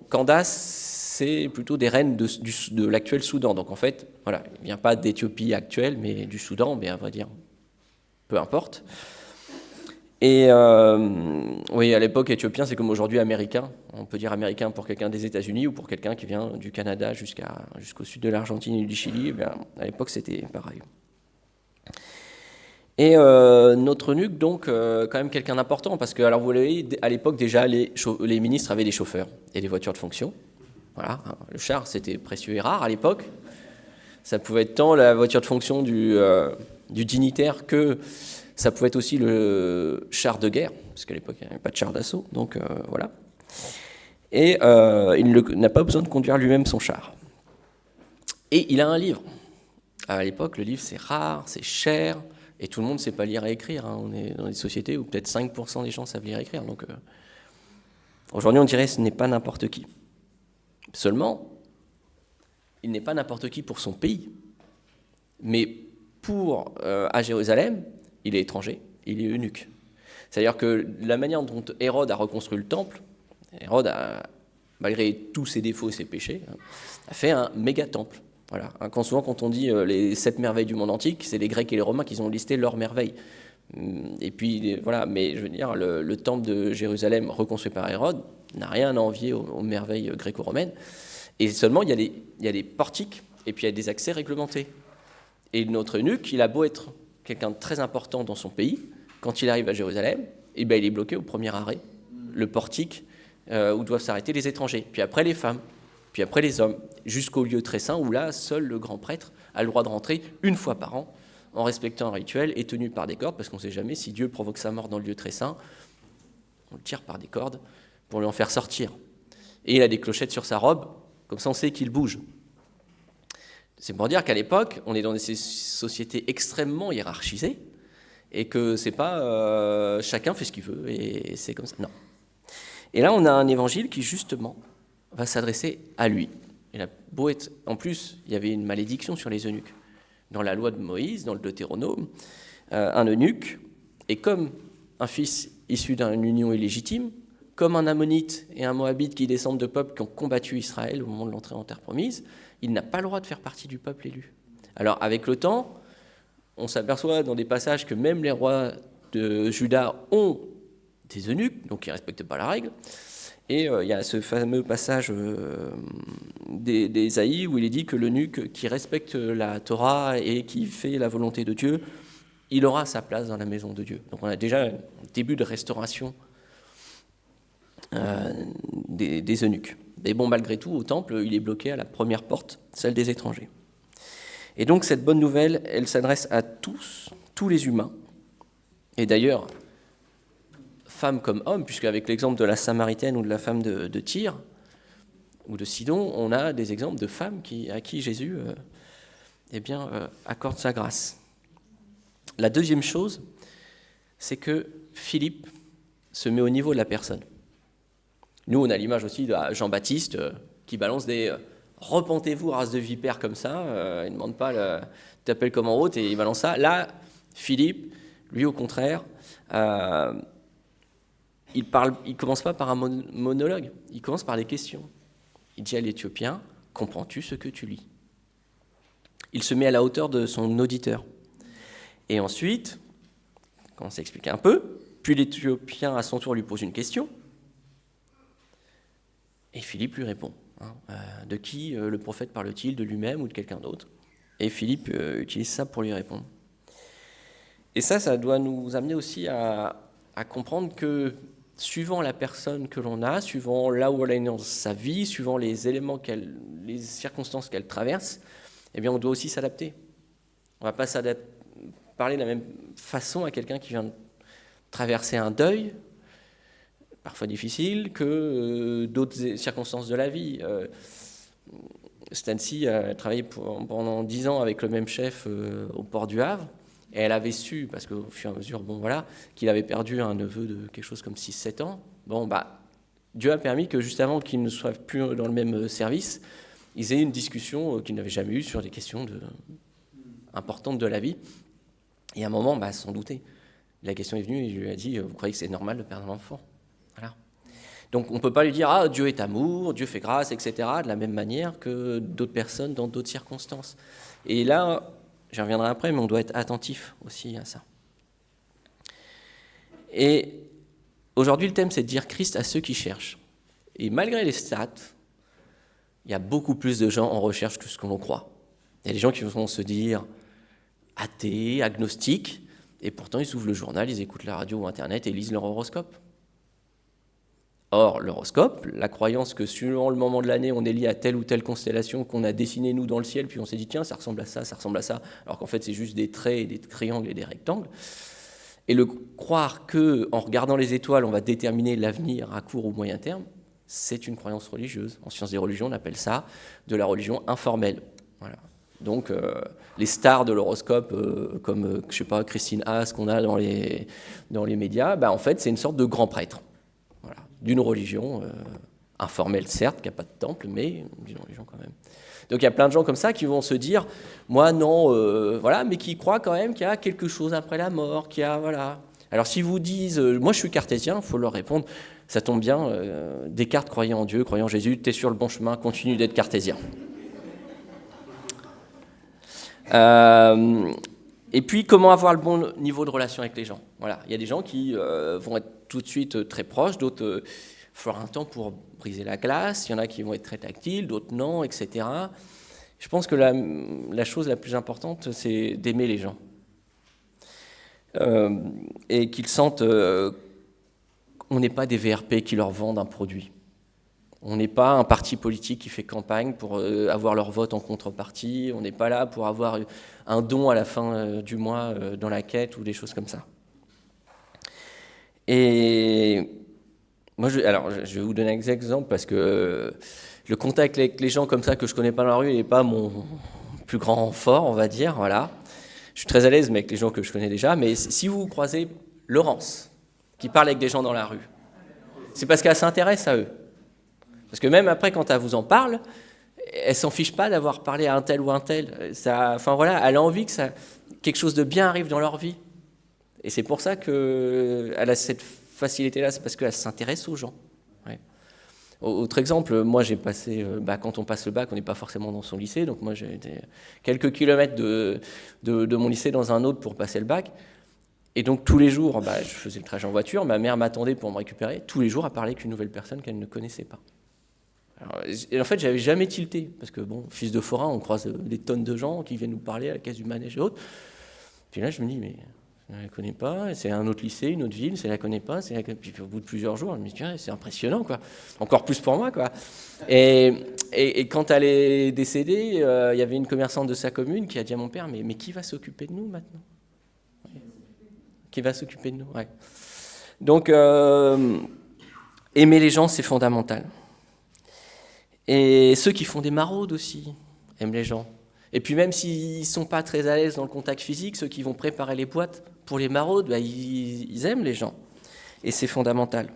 [SPEAKER 10] Candace, c'est plutôt des reines de l'actuel Soudan. Donc en fait, voilà, il ne vient pas d'Éthiopie actuelle, mais du Soudan, mais à vrai dire, peu importe. Et oui, à l'époque, éthiopien, c'est comme aujourd'hui américain. On peut dire américain pour quelqu'un des États-Unis ou pour quelqu'un qui vient du Canada jusqu'au sud de l'Argentine et du Chili. Eh bien, à l'époque, c'était pareil. Et notre eunuque, donc, quand même quelqu'un d'important, parce que, alors vous voyez, à l'époque, déjà, les ministres avaient des chauffeurs et des voitures de fonction. Voilà, le char, c'était précieux et rare à l'époque. Ça pouvait être tant la voiture de fonction du dignitaire que ça pouvait être aussi le char de guerre, parce qu'à l'époque, il n'y avait pas de char d'assaut, donc voilà. Et il n'a pas besoin de conduire lui-même son char. Et il a un livre. À l'époque, le livre, c'est rare, c'est cher, et tout le monde ne sait pas lire et écrire. Hein. On est dans des sociétés où peut-être 5% des gens savent lire et écrire. Donc, aujourd'hui, on dirait que ce n'est pas n'importe qui. Seulement, il n'est pas n'importe qui pour son pays, mais à Jérusalem, il est étranger, il est eunuque. C'est-à-dire que la manière dont Hérode a reconstruit le temple, Hérode, malgré tous ses défauts et ses péchés, a fait un méga temple. Voilà. Souvent, quand on dit les 7 merveilles du monde antique, c'est les Grecs et les Romains qui ont listé leurs merveilles. Et puis, voilà, mais je veux dire, le temple de Jérusalem reconstruit par Hérode n'a rien à envier aux merveilles gréco-romaines. Et seulement, il y a des portiques et puis il y a des accès réglementés. Et notre eunuque, il a beau être quelqu'un de très important dans son pays, quand il arrive à Jérusalem, eh ben, il est bloqué au premier arrêt, le portique où doivent s'arrêter les étrangers, puis après les femmes, puis après les hommes, jusqu'au lieu très saint où là, seul le grand prêtre a le droit de rentrer une fois par an, en respectant un rituel et tenu par des cordes, parce qu'on ne sait jamais si Dieu provoque sa mort dans le lieu très saint, on le tire par des cordes pour lui en faire sortir. Et il a des clochettes sur sa robe, comme ça on sait qu'il bouge. C'est pour dire qu'à l'époque, on est dans des sociétés extrêmement hiérarchisées et que c'est pas chacun fait ce qu'il veut et c'est comme ça. Non. Et là, on a un évangile qui, justement, va s'adresser à lui. Et là, en plus, il y avait une malédiction sur les eunuques. Dans la loi de Moïse, dans le Deutéronome, un eunuque est comme un fils issu d'une union illégitime, comme un Ammonite et un Moabite qui descendent de peuples qui ont combattu Israël au moment de l'entrée en terre promise, il n'a pas le droit de faire partie du peuple élu. Alors, avec le temps, on s'aperçoit dans des passages que même les rois de Juda ont des eunuques, donc ils ne respectent pas la règle. Et il y a ce fameux passage d'Ésaïe où il est dit que l'eunuque qui respecte la Torah et qui fait la volonté de Dieu, il aura sa place dans la maison de Dieu. Donc on a déjà un début de restauration des eunuques. Mais bon, malgré tout, au temple, il est bloqué à la première porte, celle des étrangers. Et donc cette bonne nouvelle, elle s'adresse à tous les humains. Et d'ailleurs, femmes comme hommes, puisque avec l'exemple de la Samaritaine ou de la femme de Tyr ou de Sidon, on a des exemples de femmes à qui Jésus accorde sa grâce. La deuxième chose, c'est que Philippe se met au niveau de la personne. Nous, on a l'image aussi de Jean-Baptiste qui balance des « repentez-vous, race de vipères » comme ça, il ne demande pas « t'appelles comme en haute » et il balance ça. Là, Philippe, lui au contraire, il commence pas par un monologue, il commence par des questions. Il dit à l'Éthiopien, « Comprends-tu ce que tu lis ?» Il se met à la hauteur de son auditeur. Et ensuite, on commence à expliquer un peu, puis l'Éthiopien à son tour lui pose une question, et Philippe lui répond. De qui le prophète parle-t-il, de lui-même ou de quelqu'un d'autre? Et Philippe utilise ça pour lui répondre. Et ça doit nous amener aussi à comprendre que suivant la personne que l'on a, suivant là où elle est dans sa vie, suivant les éléments, les circonstances qu'elle traverse, eh bien on doit aussi s'adapter. On ne va pas parler de la même façon à quelqu'un qui vient de traverser un deuil, parfois difficile, que d'autres circonstances de la vie. Stancy a travaillé pendant 10 ans avec le même chef au port du Havre, et elle avait su, parce qu'au fur et à mesure, qu'il avait perdu un neveu de quelque chose comme 6-7 ans. Dieu a permis que juste avant qu'ils ne soient plus dans le même service, ils aient une discussion qu'ils n'avaient jamais eue sur des questions importantes de la vie. Et à un moment, sans douter, la question est venue et je lui ai dit « Vous croyez que c'est normal de perdre un enfant ?» Voilà. Donc on ne peut pas lui dire « Ah, Dieu est amour, Dieu fait grâce, etc. » de la même manière que d'autres personnes dans d'autres circonstances. Et là, j'y reviendrai après, mais on doit être attentif aussi à ça. Et aujourd'hui, le thème, c'est de dire Christ à ceux qui cherchent. Et malgré les stats, il y a beaucoup plus de gens en recherche que ce que l'on croit. Il y a des gens qui vont se dire athées, agnostiques, et pourtant ils ouvrent le journal, ils écoutent la radio ou Internet et lisent leur horoscope. Or, l'horoscope, la croyance que suivant le moment de l'année, on est lié à telle ou telle constellation qu'on a dessinée nous dans le ciel, puis on s'est dit tiens, ça ressemble à ça, alors qu'en fait c'est juste des traits, et des triangles et des rectangles. Et le croire qu'en regardant les étoiles, on va déterminer l'avenir à court ou moyen terme, c'est une croyance religieuse. En sciences des religions, on appelle ça de la religion informelle. Voilà. Donc, les stars de l'horoscope, comme, je sais pas, Christine Haas, qu'on a dans les médias, en fait, c'est une sorte de grand prêtre. Voilà. D'une religion informelle, certes, qui n'a pas de temple, mais d'une religion quand même. Donc, il y a plein de gens comme ça qui vont se dire, moi, non, mais qui croient quand même qu'il y a quelque chose après la mort, qu'il y a, voilà. Alors, s'ils vous disent, moi, je suis cartésien, il faut leur répondre, ça tombe bien, Descartes croyait en Dieu, croyait en Jésus, t'es sur le bon chemin, continue d'être cartésien. Et puis, comment avoir le bon niveau de relation avec les gens? Voilà, il y a des gens qui vont être tout de suite très proches, d'autres feront un temps pour briser la glace, il y en a qui vont être très tactiles, d'autres non, etc. Je pense que la chose la plus importante, c'est d'aimer les gens. Et qu'ils sentent qu'on n'est pas des VRP qui leur vendent un produit. On n'est pas un parti politique qui fait campagne pour avoir leur vote en contrepartie. On n'est pas là pour avoir un don à la fin du mois dans la quête ou des choses comme ça. Et moi, je vais vous donner un exemple parce que le contact avec les gens comme ça que je ne connais pas dans la rue n'est pas mon plus grand fort, on va dire, voilà. Je suis très à l'aise mais avec les gens que je connais déjà, mais si vous croisez Laurence, qui parle avec des gens dans la rue, c'est parce qu'elle s'intéresse à eux. Parce que même après, quand elle vous en parle, elle s'en fiche pas d'avoir parlé à un tel ou un tel. Enfin voilà, elle a envie que quelque chose de bien arrive dans leur vie. Et c'est pour ça qu'elle a cette facilité-là, c'est parce qu'elle s'intéresse aux gens. Ouais. Autre exemple, moi j'ai passé, quand on passe le bac, on n'est pas forcément dans son lycée, donc moi j'ai été quelques kilomètres de mon lycée dans un autre pour passer le bac. Et donc tous les jours, je faisais le trajet en voiture, ma mère m'attendait pour me récupérer, tous les jours à parler avec une nouvelle personne qu'elle ne connaissait pas. Alors, et en fait, j'avais jamais tilté, parce que bon, fils de forain, on croise des tonnes de gens qui viennent nous parler à la caisse du manège et autres. Puis là, je me dis, mais je ne la connais pas, c'est un autre lycée, une autre ville, je ne la connais pas. Puis au bout de plusieurs jours, je me dis, tiens, c'est impressionnant, quoi. Encore plus pour moi, quoi. Et quand elle est décédée, il y avait une commerçante de sa commune qui a dit à mon père, mais qui va s'occuper de nous maintenant ? Ouais. Qui va s'occuper de nous, ouais. Donc, aimer les gens, c'est fondamental. Et ceux qui font des maraudes aussi aiment les gens. Et puis même s'ils ne sont pas très à l'aise dans le contact physique, ceux qui vont préparer les boîtes pour les maraudes, ils aiment les gens. Et c'est fondamental.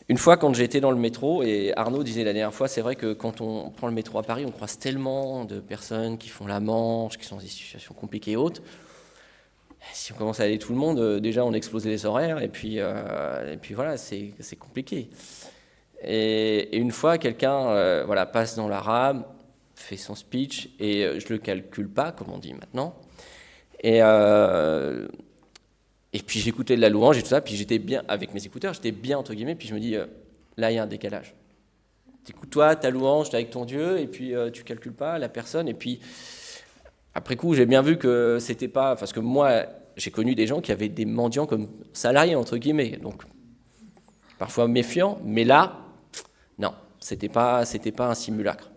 [SPEAKER 10] Une fois, quand j'étais dans le métro, et Arnaud disait la dernière fois, c'est vrai que quand on prend le métro à Paris, on croise tellement de personnes qui font la manche, qui sont dans des situations compliquées et autres. Si on commence à aller tout le monde, déjà on explose les horaires, et puis voilà, c'est compliqué. Et une fois, quelqu'un passe dans la rame, fait son speech, et je le calcule pas, comme on dit maintenant. Et puis j'écoutais de la louange et tout ça, puis j'étais bien, avec mes écouteurs, j'étais bien entre guillemets, puis je me dis, là il y a un décalage. T'écoutes toi, ta louange, t'es avec ton Dieu, et puis tu calcules pas la personne, et puis après coup, j'ai bien vu que c'était pas, parce que moi, j'ai connu des gens qui avaient des mendiants comme salariés, entre guillemets, donc parfois méfiants, mais là, non, c'était pas un simulacre.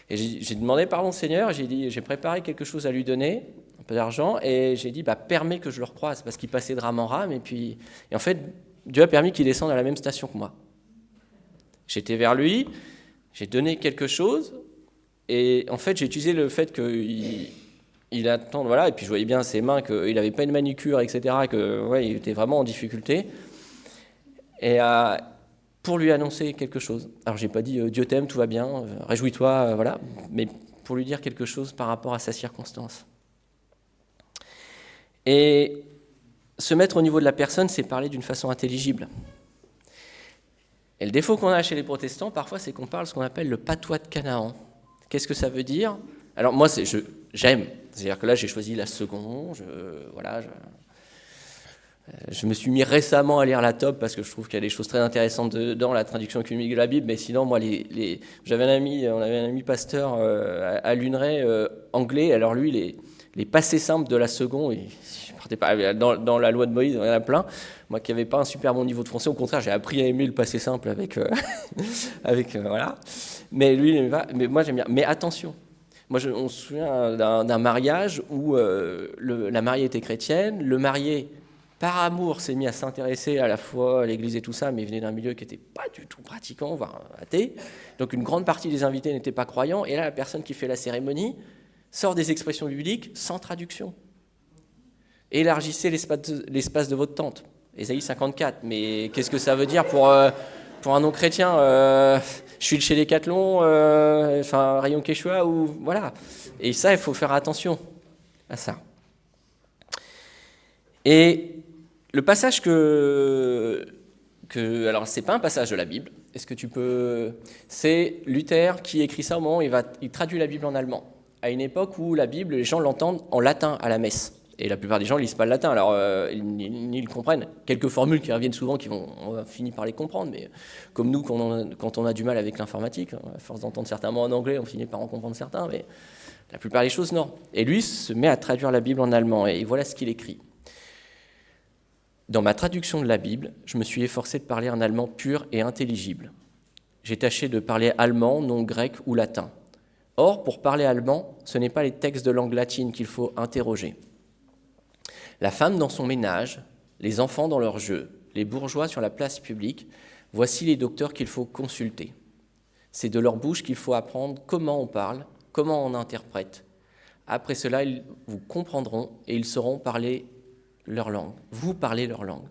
[SPEAKER 10] Et j'ai demandé pardon au Seigneur, j'ai préparé quelque chose à lui donner, un peu d'argent, et j'ai dit, permets que je le recroise, parce qu'il passait de rame en rame, et en fait, Dieu a permis qu'il descende à la même station que moi. J'étais vers lui, j'ai donné quelque chose, et en fait, j'ai utilisé le fait qu'il attend, voilà, et puis je voyais bien ses mains, qu'il n'avait pas une manucure, etc., il était vraiment en difficulté. Et pour lui annoncer quelque chose. Alors, j'ai pas dit Dieu t'aime, tout va bien, réjouis-toi, voilà, mais pour lui dire quelque chose par rapport à sa circonstance. Et se mettre au niveau de la personne, c'est parler d'une façon intelligible. Et le défaut qu'on a chez les protestants, parfois, c'est qu'on parle ce qu'on appelle le patois de Canaan. Qu'est-ce que ça veut dire ? Alors, moi, j'aime. C'est-à-dire que là, j'ai choisi la seconde, je me suis mis récemment à lire la Top parce que je trouve qu'il y a des choses très intéressantes dedans, la traduction œcuménique de la Bible, mais sinon, moi, on avait un ami pasteur à Luneray, anglais, alors lui, les passés simples de la seconde, je partais pas, dans la loi de Moïse, il y en a plein, moi qui n'avais pas un super bon niveau de français, au contraire, j'ai appris à aimer le passé simple avec voilà, mais lui, il n'aimait pas, mais moi j'aime bien, mais attention. Moi, on se souvient d'un mariage où la mariée était chrétienne, le marié, par amour, s'est mis à s'intéresser à la foi, à l'église et tout ça, mais il venait d'un milieu qui n'était pas du tout pratiquant, voire athée. Donc une grande partie des invités n'étaient pas croyants, et là, la personne qui fait la cérémonie sort des expressions bibliques sans traduction. Élargissez l'espace de votre tente. Ésaïe 54, mais qu'est-ce que ça veut dire pour un non-chrétien je suis chez Decathlon, Rayon Quechua, ou voilà. Et ça, il faut faire attention à ça. Et le passage alors c'est pas un passage de la Bible. Est-ce que tu peux... C'est Luther qui écrit ça au moment où il traduit la Bible en allemand. À une époque où la Bible, les gens l'entendent en latin à la messe. Et la plupart des gens ne lisent pas le latin, alors ils le comprennent. Quelques formules qui reviennent souvent, on va finir par les comprendre, mais comme nous, quand on a du mal avec l'informatique, à force d'entendre certains mots en anglais, on finit par en comprendre certains, mais la plupart des choses, non. Et lui se met à traduire la Bible en allemand, et voilà ce qu'il écrit. Dans ma traduction de la Bible, je me suis efforcé de parler un allemand pur et intelligible. J'ai tâché de parler allemand, non grec ou latin. Or, pour parler allemand, ce n'est pas les textes de langue latine qu'il faut interroger. La femme dans son ménage, les enfants dans leur jeu, les bourgeois sur la place publique, voici les docteurs qu'il faut consulter. C'est de leur bouche qu'il faut apprendre comment on parle, Comment on interprète? Après cela, ils vous comprendront et ils sauront parler leur langue. Vous parlez leur langue.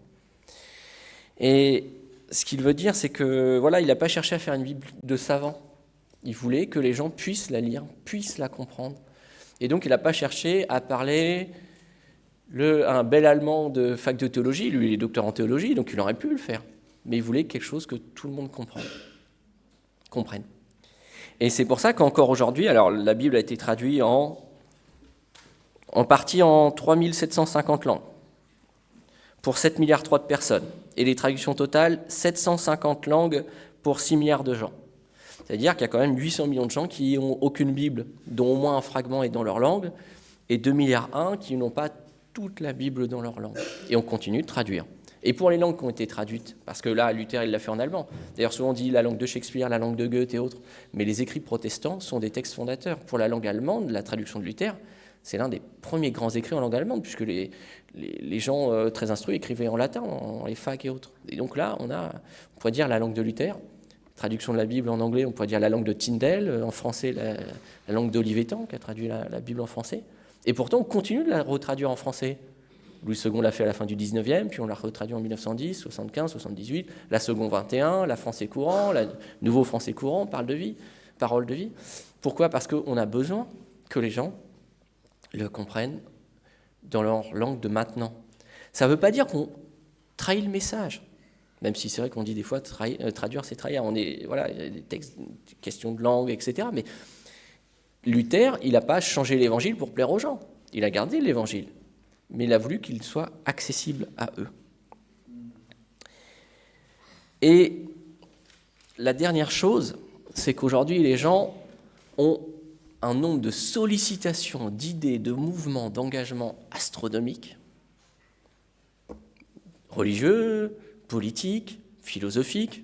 [SPEAKER 10] Et ce qu'il veut dire, c'est que voilà, il n'a pas cherché à faire une Bible de savant. Il voulait que les gens puissent la lire, puissent la comprendre. Et donc, il n'a pas cherché à parler un bel Allemand de fac de théologie. Lui, il est docteur en théologie, donc il aurait pu le faire. Mais il voulait quelque chose que tout le monde comprenne. Et c'est pour ça qu'encore aujourd'hui, alors la Bible a été traduite en partie en 3750 langues, pour 7,3 milliards de personnes. Et les traductions totales, 750 langues pour 6 milliards de gens. C'est-à-dire qu'il y a quand même 800 millions de gens qui n'ont aucune Bible, dont au moins un fragment est dans leur langue, et 2,1 milliards qui n'ont pas toute la Bible dans leur langue. Et on continue de traduire. Et pour les langues qui ont été traduites, parce que là, Luther, il l'a fait en allemand. D'ailleurs, souvent on dit la langue de Shakespeare, la langue de Goethe et autres. Mais les écrits protestants sont des textes fondateurs. Pour la langue allemande, la traduction de Luther, c'est l'un des premiers grands écrits en langue allemande, puisque les gens très instruits écrivaient en latin, en les facs et autres. Et donc là, on pourrait dire la langue de Luther, traduction de la Bible en anglais, on pourrait dire la langue de Tyndale, en français, la langue d'Olivetan, qui a traduit la Bible en français. Et pourtant, on continue de la retraduire en français. Louis II l'a fait à la fin du 19e, puis on l'a retraduit en 1910, 75, 78, la seconde 21, la français courant, le nouveau français courant, parole de vie. Pourquoi? Parce qu'on a besoin que les gens le comprennent dans leur langue de maintenant. Ça ne veut pas dire qu'on trahit le message, même si c'est vrai qu'on dit des fois traduire, c'est trahir. Il y a des textes, des questions de langue, etc. Mais Luther, il n'a pas changé l'évangile pour plaire aux gens. Il a gardé l'évangile, mais il a voulu qu'il soit accessible à eux. Et la dernière chose, c'est qu'aujourd'hui, les gens ont un nombre de sollicitations, d'idées, de mouvements, d'engagements astronomiques, religieux, politiques, philosophiques,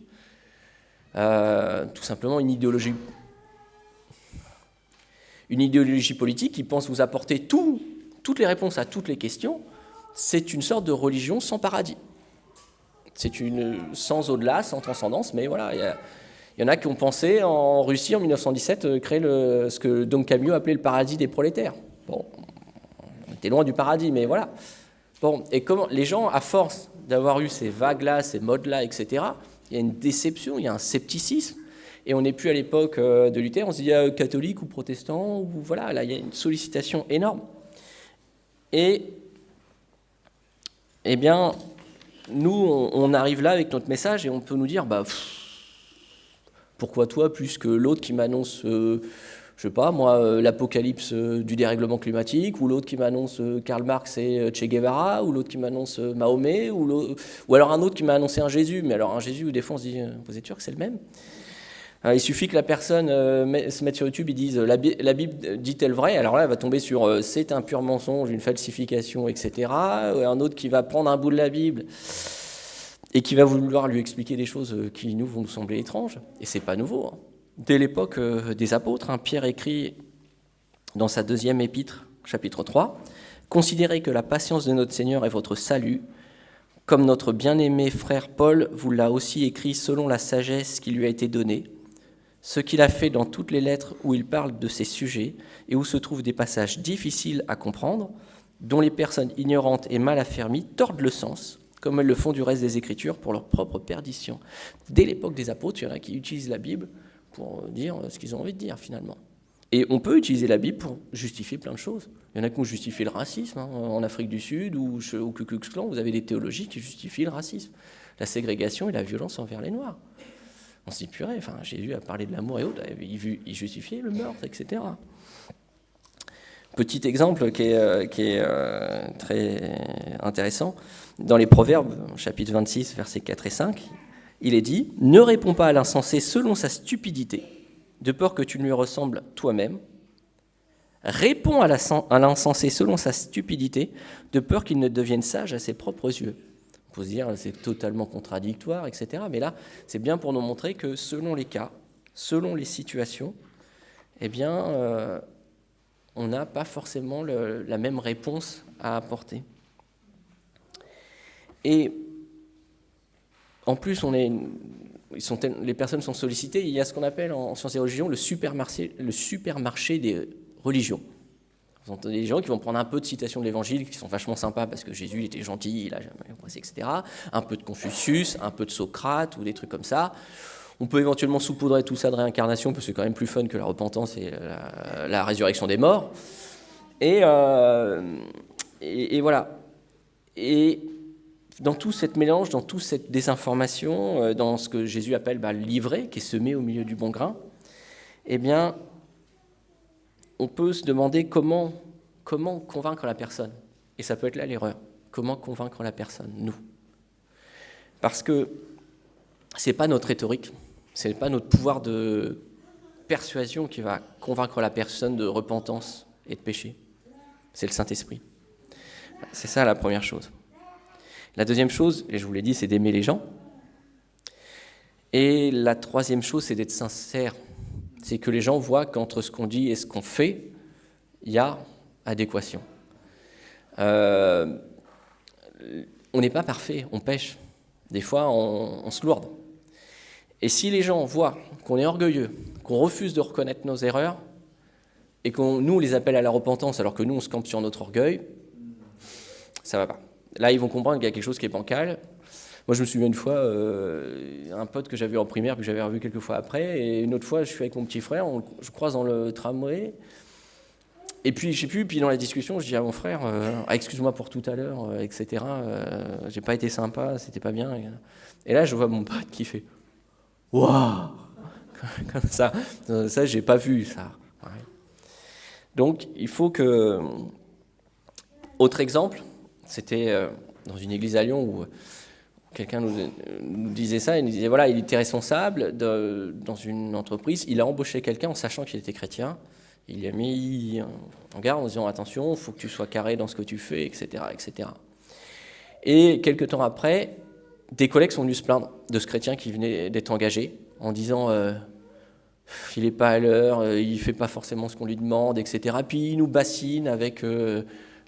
[SPEAKER 10] tout simplement une idéologie politique qui pense vous apporter toutes les réponses à toutes les questions. C'est une sorte de religion sans paradis. C'est sans au-delà, sans transcendance, mais voilà, il y en a qui ont pensé en Russie en 1917 créer ce que Dom Camus appelait le paradis des prolétaires. Bon, on était loin du paradis, mais voilà. Bon, et comment les gens, à force d'avoir eu ces vagues-là, ces modes-là, etc., il y a une déception, il y a un scepticisme, et on n'est plus à l'époque de Luther, on se dit catholique ou protestant, ou voilà, là il y a une sollicitation énorme. Et eh bien, nous, on arrive là avec notre message et on peut nous dire, pourquoi toi plus que l'autre qui m'annonce, je sais pas moi, l'apocalypse du dérèglement climatique, ou l'autre qui m'annonce Karl Marx et Che Guevara, ou l'autre qui m'annonce Mahomet, ou alors un autre qui m'a annoncé un Jésus. Mais alors un Jésus où des fois on se dit, vous êtes sûr que c'est le même? Il suffit que la personne se mette sur YouTube et dise la Bible dit-elle vrai? Alors là, elle va tomber sur c'est un pur mensonge, une falsification, etc. Un autre qui va prendre un bout de la Bible et qui va vouloir lui expliquer des choses qui vont nous sembler étranges. Et c'est pas nouveau. Hein. Dès l'époque des apôtres, Pierre écrit dans sa 2e épître, chapitre 3, « Considérez que la patience de notre Seigneur est votre salut, comme notre bien-aimé frère Paul vous l'a aussi écrit selon la sagesse qui lui a été donnée, ce qu'il a fait dans toutes les lettres où il parle de ces sujets et où se trouvent des passages difficiles à comprendre, dont les personnes ignorantes et mal affermies tordent le sens, comme elles le font du reste des Écritures pour leur propre perdition. » Dès l'époque des apôtres, il y en a qui utilisent la Bible pour dire ce qu'ils ont envie de dire finalement. Et on peut utiliser la Bible pour justifier plein de choses. Il y en a qui ont justifié le racisme. En Afrique du Sud ou au Ku Klux Klan, vous avez des théologies qui justifient le racisme, la ségrégation et la violence envers les Noirs. On se dit, purée, Jésus a parlé de l'amour et autres, il justifiait le meurtre, etc. Petit exemple qui est très intéressant, dans les Proverbes, chapitre 26, versets 4 et 5, il est dit « Ne réponds pas à l'insensé selon sa stupidité, de peur que tu ne lui ressembles toi-même. Réponds à l'insensé selon sa stupidité, de peur qu'il ne devienne sage à ses propres yeux. » On peut se dire c'est totalement contradictoire, etc. Mais là, c'est bien pour nous montrer que selon les cas, selon les situations, eh bien, on n'a pas forcément la même réponse à apporter. Et en plus, les personnes sont sollicitées. Il y a ce qu'on appelle en sciences et religions le supermarché des religions. Ce sont des gens qui vont prendre un peu de citations de l'Évangile, qui sont vachement sympas parce que Jésus il était gentil, il a jamais oppressé, etc. Un peu de Confucius, un peu de Socrate ou des trucs comme ça. On peut éventuellement saupoudrer tout ça de réincarnation parce que c'est quand même plus fun que la repentance et la résurrection des morts. Et voilà. Et dans tout ce mélange, dans toute cette désinformation, dans ce que Jésus appelle l'ivraie, qui est semé au milieu du bon grain, eh bien, on peut se demander comment convaincre la personne. Et ça peut être là l'erreur. Comment convaincre la personne, nous? Parce que ce n'est pas notre rhétorique, ce n'est pas notre pouvoir de persuasion qui va convaincre la personne de repentance et de péché. C'est le Saint-Esprit. C'est ça la première chose. La deuxième chose, et je vous l'ai dit, c'est d'aimer les gens. Et la troisième chose, c'est d'être sincère. C'est que les gens voient qu'entre ce qu'on dit et ce qu'on fait, il y a adéquation. On n'est pas parfait, on pêche. Des fois, on se lourde. Et si les gens voient qu'on est orgueilleux, qu'on refuse de reconnaître nos erreurs, et qu'on nous, on les appelle à la repentance, alors que nous, on se campe sur notre orgueil, ça va pas. Là, ils vont comprendre qu'il y a quelque chose qui est bancal. Moi, je me souviens une fois, un pote que j'avais en primaire, que j'avais revu quelques fois après, et une autre fois, je suis avec mon petit frère, je croise dans le tramway, et puis, je sais plus, puis dans la discussion, je dis à mon frère, excuse-moi pour tout à l'heure, etc., j'ai pas été sympa, c'était pas bien. Et là, je vois mon pote qui fait, waouh, comme ça, j'ai pas vu ça. Ouais. Donc, il faut que... Autre exemple, c'était dans une église à Lyon où quelqu'un nous disait ça, il nous disait, voilà, il était responsable dans une entreprise, il a embauché quelqu'un en sachant qu'il était chrétien, il l'a mis en garde en disant, attention, il faut que tu sois carré dans ce que tu fais, etc., etc. Et quelques temps après, des collègues sont venus se plaindre de ce chrétien qui venait d'être engagé, en disant, il n'est pas à l'heure, il ne fait pas forcément ce qu'on lui demande, etc. Puis il nous bassine avec...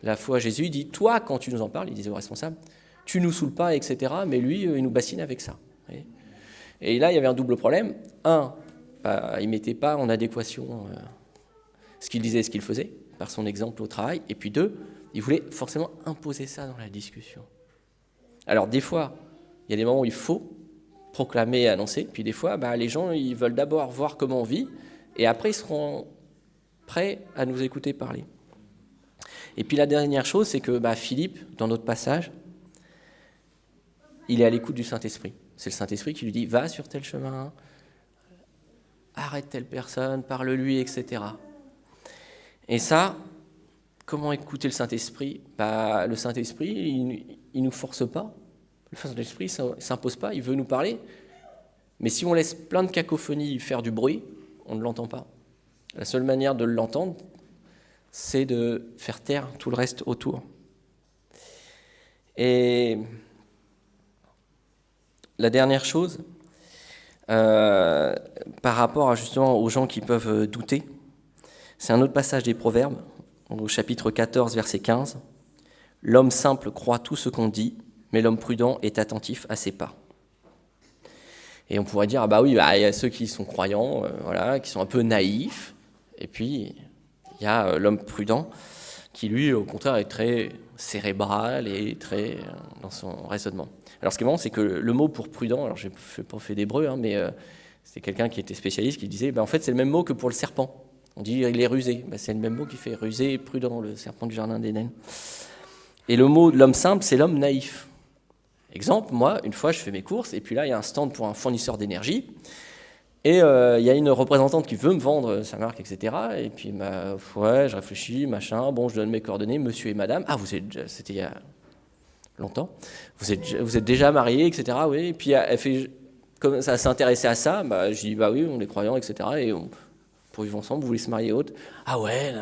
[SPEAKER 10] la foi à Jésus, il dit, toi, quand tu nous en parles, il disait au responsable, tu nous saoules pas, etc. Mais lui, il nous bassine avec ça. Et là, il y avait un double problème. Un, il mettait pas en adéquation ce qu'il disait et ce qu'il faisait, par son exemple au travail. Et puis deux, il voulait forcément imposer ça dans la discussion. Alors des fois, il y a des moments où il faut proclamer et annoncer, puis des fois, les gens, ils veulent d'abord voir comment on vit, et après, ils seront prêts à nous écouter parler. Et puis la dernière chose, c'est que Philippe, dans notre passage, il est à l'écoute du Saint-Esprit. C'est le Saint-Esprit qui lui dit, va sur tel chemin, arrête telle personne, parle-lui, etc. Et ça, comment écouter le Saint-Esprit? Le Saint-Esprit, il nous force pas. Le Saint-Esprit ne s'impose pas, il veut nous parler. Mais si on laisse plein de cacophonie faire du bruit, on ne l'entend pas. La seule manière de l'entendre, c'est de faire taire tout le reste autour. Et la dernière chose, par rapport justement aux gens qui peuvent douter, c'est un autre passage des Proverbes, au chapitre 14, verset 15. « L'homme simple croit tout ce qu'on dit, mais l'homme prudent est attentif à ses pas. » Et on pourrait dire, il y a ceux qui sont croyants, qui sont un peu naïfs, et puis... il y a l'homme prudent qui, lui, au contraire, est très cérébral et très dans son raisonnement. Alors, ce qui est marrant, c'est que le mot pour prudent, alors je n'ai pas fait d'hébreu, mais c'est quelqu'un qui était spécialiste qui disait, en fait, c'est le même mot que pour le serpent. On dit il est rusé. C'est le même mot qui fait rusé et prudent, le serpent du jardin d'Éden. Et le mot de l'homme simple, c'est l'homme naïf. Exemple, moi, une fois, je fais mes courses, et puis là, il y a un stand pour un fournisseur d'énergie. Et il y a une représentante qui veut me vendre sa marque, etc. Et puis, je réfléchis, je donne mes coordonnées, monsieur et madame. Ah, c'était il y a longtemps. Vous êtes déjà mariés, etc. Oui. Et puis, elle fait, comme ça s'intéressait à ça, je dis, oui, on est croyants, etc. Et pour vivre ensemble, vous voulez se marier et autres. Ah ouais,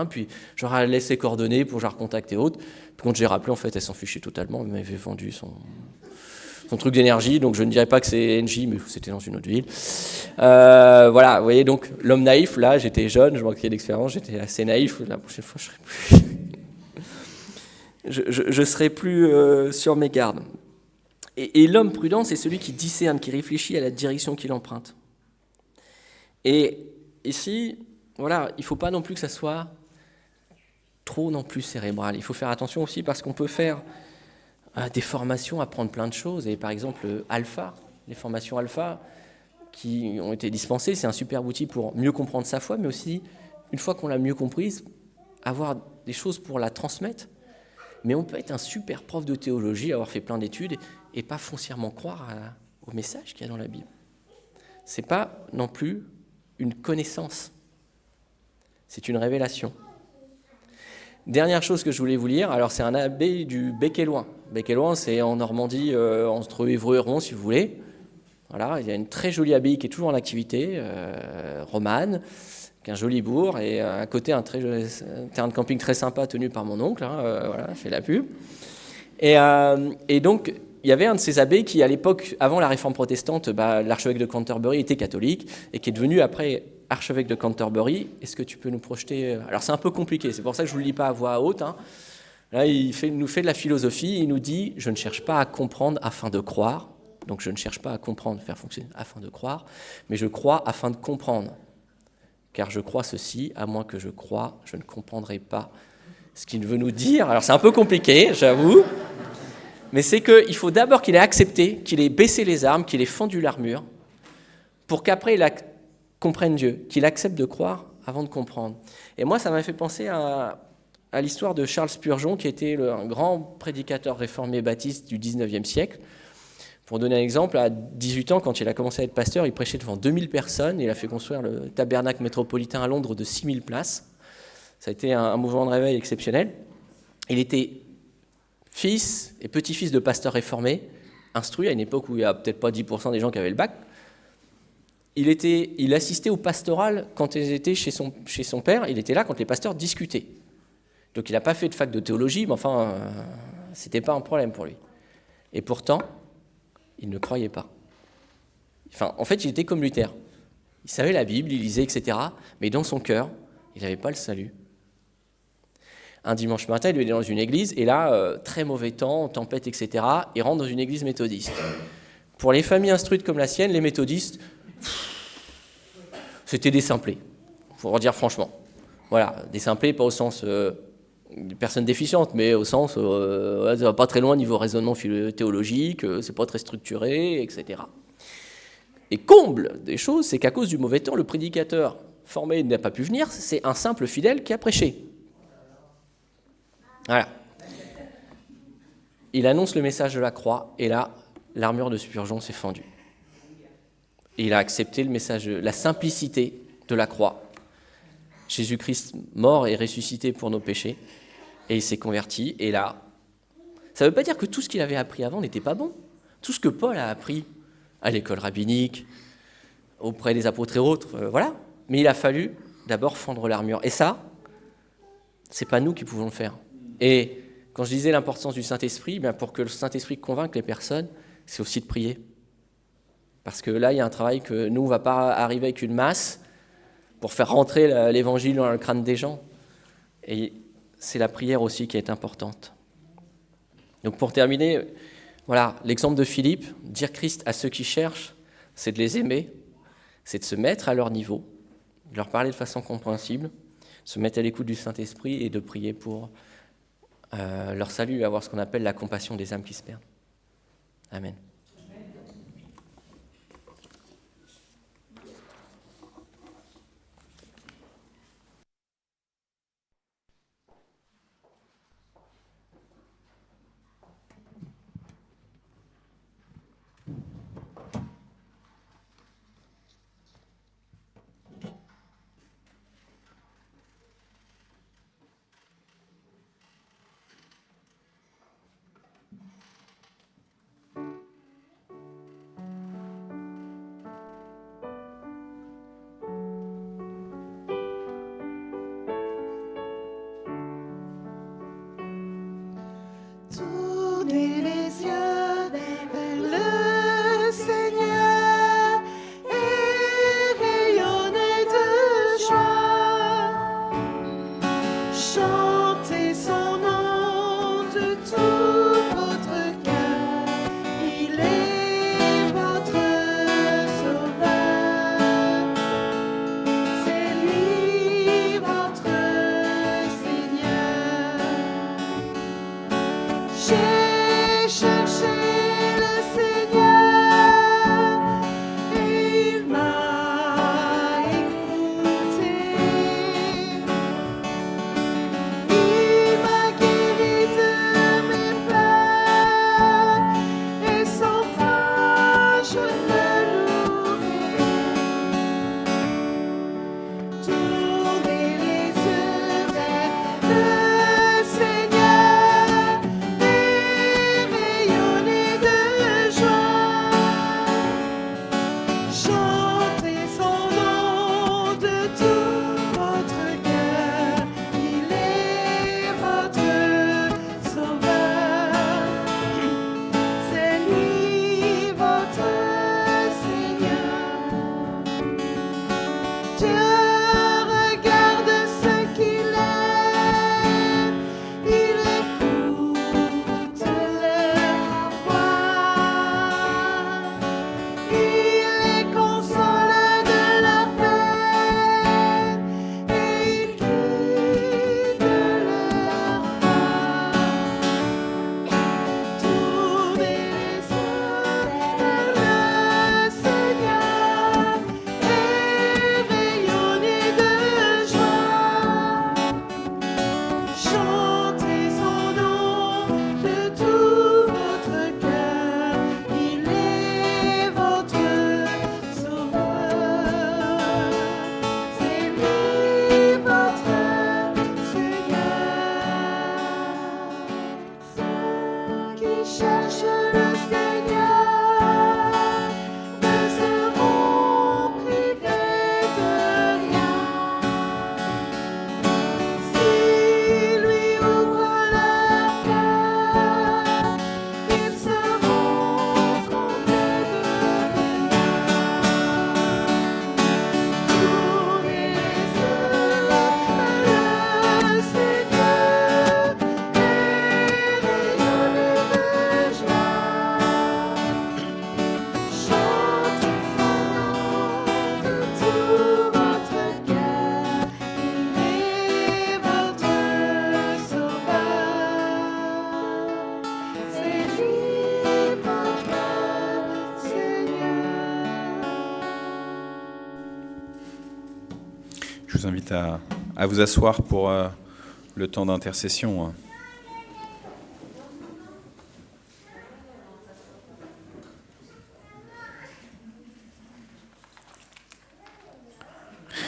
[SPEAKER 10] Puis, elle laisse ses coordonnées pour la recontacter et autres. Puis, quand j'ai rappelé, en fait, elle s'en fichait totalement. Elle m'avait vendu son truc d'énergie, donc je ne dirais pas que c'est Engie, mais c'était dans une autre ville. Vous voyez, donc l'homme naïf, là, j'étais jeune, je manquais d'expérience, j'étais assez naïf. La prochaine fois, je serai plus sur mes gardes. Et l'homme prudent, c'est celui qui discerne, qui réfléchit à la direction qu'il emprunte. Et ici, voilà, il ne faut pas non plus que ça soit trop non plus cérébral. Il faut faire attention aussi parce qu'on peut faire des formations, apprendre plein de choses. Et par exemple, Alpha, les formations Alpha qui ont été dispensées, c'est un superbe outil pour mieux comprendre sa foi, mais aussi, une fois qu'on l'a mieux comprise, avoir des choses pour la transmettre. Mais on peut être un super prof de théologie, avoir fait plein d'études, et pas foncièrement croire au message qu'il y a dans la Bible. Ce n'est pas non plus une connaissance, c'est une révélation. Dernière chose que je voulais vous lire, alors c'est un abbé du Bec-et-Loing. Bec-et-Loing, c'est en Normandie, entre Évreux et Rouen, si vous voulez. Voilà, il y a une très jolie abbaye qui est toujours en activité, romane, qui est un joli bourg, et à côté un terrain de camping très sympa tenu par mon oncle, voilà, je fais la pub. Et donc, il y avait un de ces abbés qui, à l'époque, avant la réforme protestante, l'archevêque de Canterbury était catholique, et qui est devenu après archevêque de Canterbury. Est-ce que tu peux nous projeter... Alors c'est un peu compliqué, c'est pour ça que je ne vous le lis pas à voix haute. Là, il nous fait de la philosophie, il nous dit « Je ne cherche pas à comprendre afin de croire ». Donc je ne cherche pas à comprendre, faire fonctionner afin de croire, mais je crois afin de comprendre. Car je crois ceci, à moins que je croie, je ne comprendrai pas ce qu'il veut nous dire. Alors c'est un peu compliqué, j'avoue, mais c'est qu'il faut d'abord qu'il ait accepté, qu'il ait baissé les armes, qu'il ait fendu l'armure, pour qu'après il comprenne Dieu, qu'il accepte de croire avant de comprendre. Et moi, ça m'a fait penser à l'histoire de Charles Spurgeon, qui était un grand prédicateur réformé baptiste du 19e siècle. Pour donner un exemple, à 18 ans, quand il a commencé à être pasteur, il prêchait devant 2000 personnes. Il a fait construire le tabernacle métropolitain à Londres de 6000 places. Ça a été un mouvement de réveil exceptionnel. Il était fils et petit-fils de pasteurs réformés, instruit à une époque où il n'y a peut-être pas 10% des gens qui avaient le bac. Il assistait au pastoral quand ils étaient chez son père. Il était là quand les pasteurs discutaient. Donc il n'a pas fait de fac de théologie, mais enfin, c'était pas un problème pour lui. Et pourtant, il ne croyait pas. Enfin, en fait, il était comme Luther. Il savait la Bible, il lisait, etc. Mais dans son cœur, il n'avait pas le salut. Un dimanche matin, il est dans une église, et là, très mauvais temps, tempête, etc. Il rentre dans une église méthodiste. Pour les familles instruites comme la sienne, les méthodistes, c'était des simplés, il faut dire franchement. Voilà, des simplés, pas au sens de personnes déficientes, mais au sens, ça va pas très loin niveau raisonnement théologique, c'est pas très structuré, etc. Et comble des choses, c'est qu'à cause du mauvais temps, le prédicateur formé n'a pas pu venir, c'est un simple fidèle qui a prêché. Voilà. Il annonce le message de la croix, et là, l'armure de Spurgeon s'est fendue. Et il a accepté le message, la simplicité de la croix. Jésus-Christ mort et ressuscité pour nos péchés, et il s'est converti, et là, ça ne veut pas dire que tout ce qu'il avait appris avant n'était pas bon. Tout ce que Paul a appris à l'école rabbinique, auprès des apôtres et autres, voilà. Mais il a fallu d'abord fendre l'armure. Et ça, c'est pas nous qui pouvons le faire. Et quand je disais l'importance du Saint-Esprit, bien pour que le Saint-Esprit convainque les personnes, c'est aussi de prier. Parce que là, il y a un travail que nous, on ne va pas arriver avec une masse pour faire rentrer l'évangile dans le crâne des gens. Et c'est la prière aussi qui est importante. Donc pour terminer, voilà, l'exemple de Philippe, dire Christ à ceux qui cherchent, c'est de les aimer, c'est de se mettre à leur niveau, de leur parler de façon compréhensible, se mettre à l'écoute du Saint-Esprit et de prier pour leur salut, avoir ce qu'on appelle la compassion des âmes qui se perdent. Amen.
[SPEAKER 9] Tournez les yeux vers le Seigneur et rayonnez de joie. Chantez son nom de tout votre cœur. Il
[SPEAKER 4] vous invite à vous asseoir pour le temps d'intercession.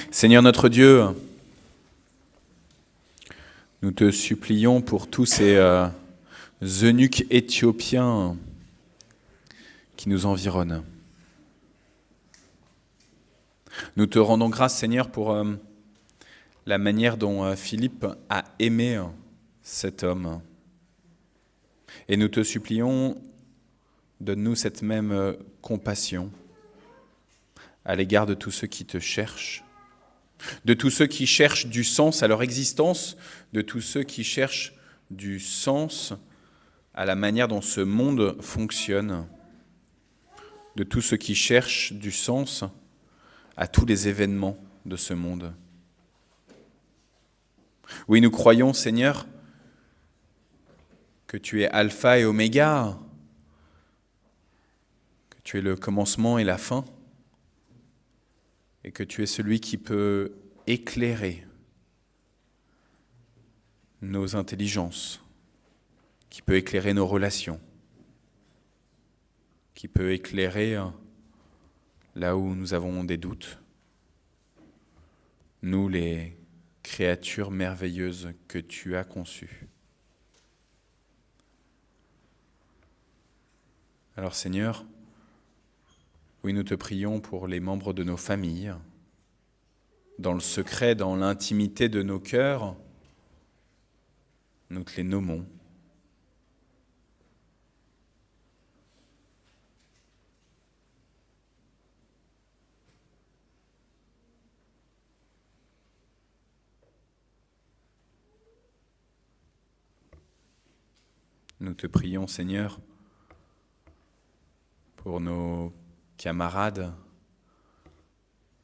[SPEAKER 4] Seigneur notre Dieu, nous te supplions pour tous ces eunuques éthiopiens qui nous environnent. Nous te rendons grâce, Seigneur, pour la manière dont Philippe a aimé cet homme. Et nous te supplions, donne-nous cette même compassion à l'égard de tous ceux qui te cherchent, de tous ceux qui cherchent du sens à leur existence, de tous ceux qui cherchent du sens à la manière dont ce monde fonctionne, de tous ceux qui cherchent du sens à tous les événements de ce monde. Oui, nous croyons, Seigneur, que tu es Alpha et Oméga, que tu es le commencement et la fin, et que tu es celui qui peut éclairer nos intelligences, qui peut éclairer nos relations, qui peut éclairer là où nous avons des doutes, nous les créatures merveilleuses que tu as conçues. Alors Seigneur, oui, nous te prions pour les membres de nos familles, dans le secret, dans l'intimité de nos cœurs, nous te les nommons. Nous te prions, Seigneur, pour nos camarades,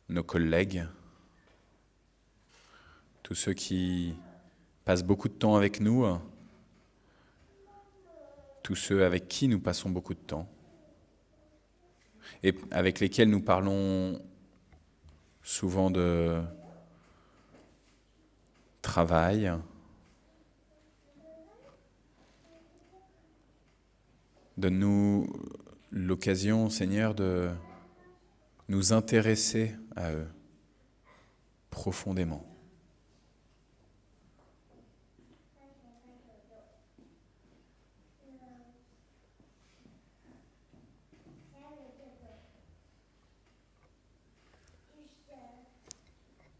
[SPEAKER 4] nos collègues, tous ceux qui passent beaucoup de temps avec nous, tous ceux avec qui nous passons beaucoup de temps et avec lesquels nous parlons souvent de travail, donne-nous l'occasion, Seigneur, de nous intéresser à eux profondément.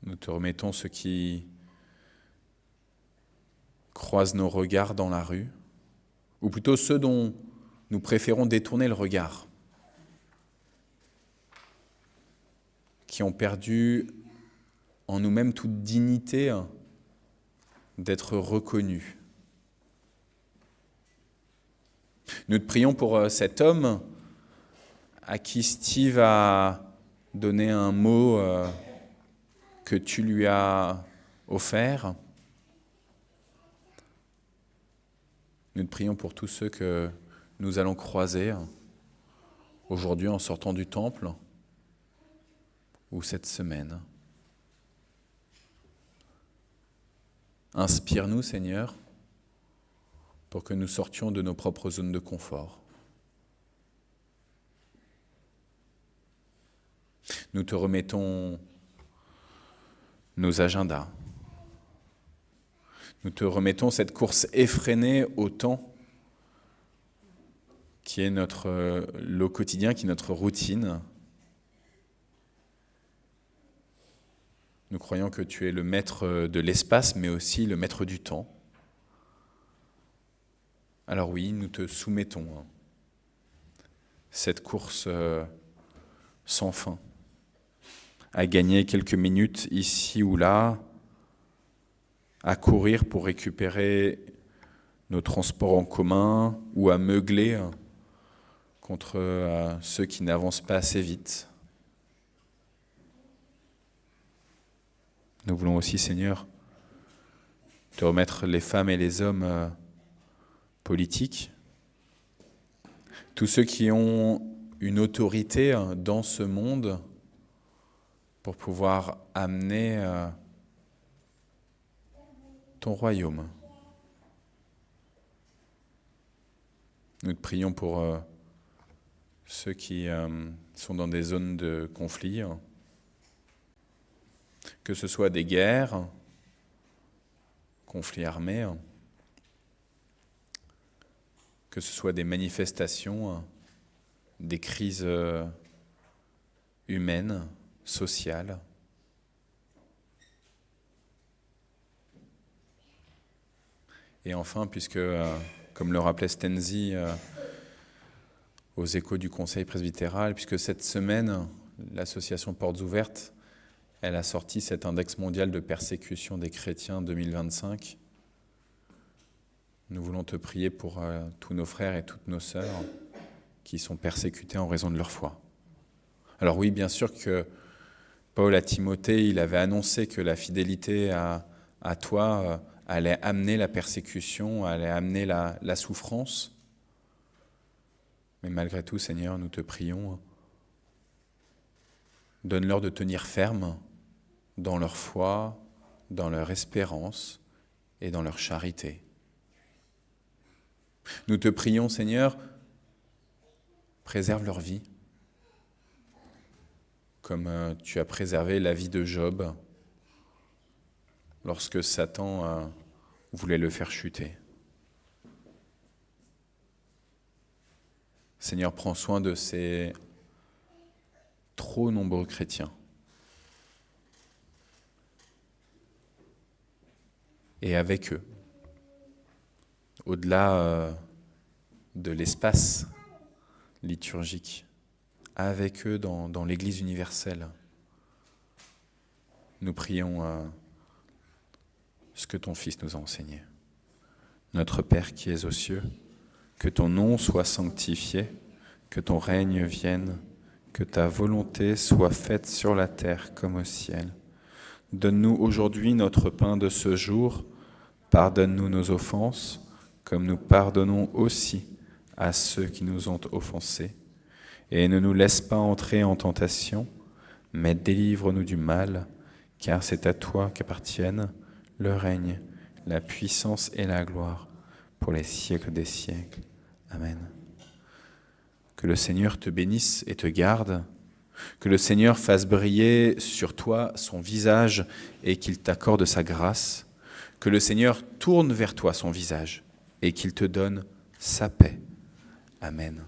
[SPEAKER 4] Nous te remettons ceux qui croisent nos regards dans la rue, ou plutôt ceux dont nous préférons détourner le regard, qui ont perdu en nous-mêmes toute dignité d'être reconnus. Nous te prions pour cet homme à qui Steve a donné un mot que tu lui as offert. Nous te prions pour tous ceux que nous allons croiser aujourd'hui en sortant du temple ou cette semaine. Inspire-nous, Seigneur, pour que nous sortions de nos propres zones de confort. Nous te remettons nos agendas. Nous te remettons cette course effrénée au temps qui est notre lot quotidien, qui est notre routine. Nous croyons que tu es le maître de l'espace, mais aussi le maître du temps. Alors oui, nous te soumettons cette course sans fin, à gagner quelques minutes ici ou là, à courir pour récupérer nos transports en commun ou à meugler contre ceux qui n'avancent pas assez vite. Nous voulons aussi, Seigneur, te remettre les femmes et les hommes politiques, tous ceux qui ont une autorité dans ce monde pour pouvoir amener ton royaume. Nous te prions pour ceux qui sont dans des zones de conflit, que ce soit des guerres, conflits armés, que ce soit des manifestations, des crises humaines, sociales. Et enfin, puisque, comme le rappelait Stenzi aux Échos du Conseil presbytéral, puisque cette semaine, l'association Portes Ouvertes, elle a sorti cet index mondial de persécution des chrétiens 2025. Nous voulons te prier pour tous nos frères et toutes nos sœurs qui sont persécutés en raison de leur foi. Alors oui, bien sûr que Paul à Timothée, il avait annoncé que la fidélité à toi allait amener la persécution, allait amener la souffrance. Mais malgré tout, Seigneur, nous te prions, donne-leur de tenir ferme dans leur foi, dans leur espérance et dans leur charité. Nous te prions, Seigneur, préserve leur vie, comme tu as préservé la vie de Job lorsque Satan voulait le faire chuter. Seigneur, prends soin de ces trop nombreux chrétiens. Et avec eux, au-delà de l'espace liturgique, avec eux dans l'Église universelle, nous prions ce que ton Fils nous a enseigné. Notre Père qui es aux cieux, que ton nom soit sanctifié, que ton règne vienne, que ta volonté soit faite sur la terre comme au ciel. Donne-nous aujourd'hui notre pain de ce jour, pardonne-nous nos offenses, comme nous pardonnons aussi à ceux qui nous ont offensés. Et ne nous laisse pas entrer en tentation, mais délivre-nous du mal, car c'est à toi qu'appartiennent le règne, la puissance et la gloire, pour les siècles des siècles. Amen. Que le Seigneur te bénisse et te garde, que le Seigneur fasse briller sur toi son visage et qu'il t'accorde sa grâce, que le Seigneur tourne vers toi son visage et qu'il te donne sa paix. Amen.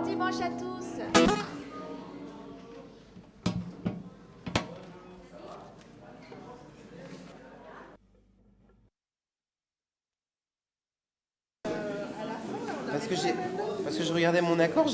[SPEAKER 11] Bon dimanche à tous.
[SPEAKER 3] Parce que je regardais mon accord,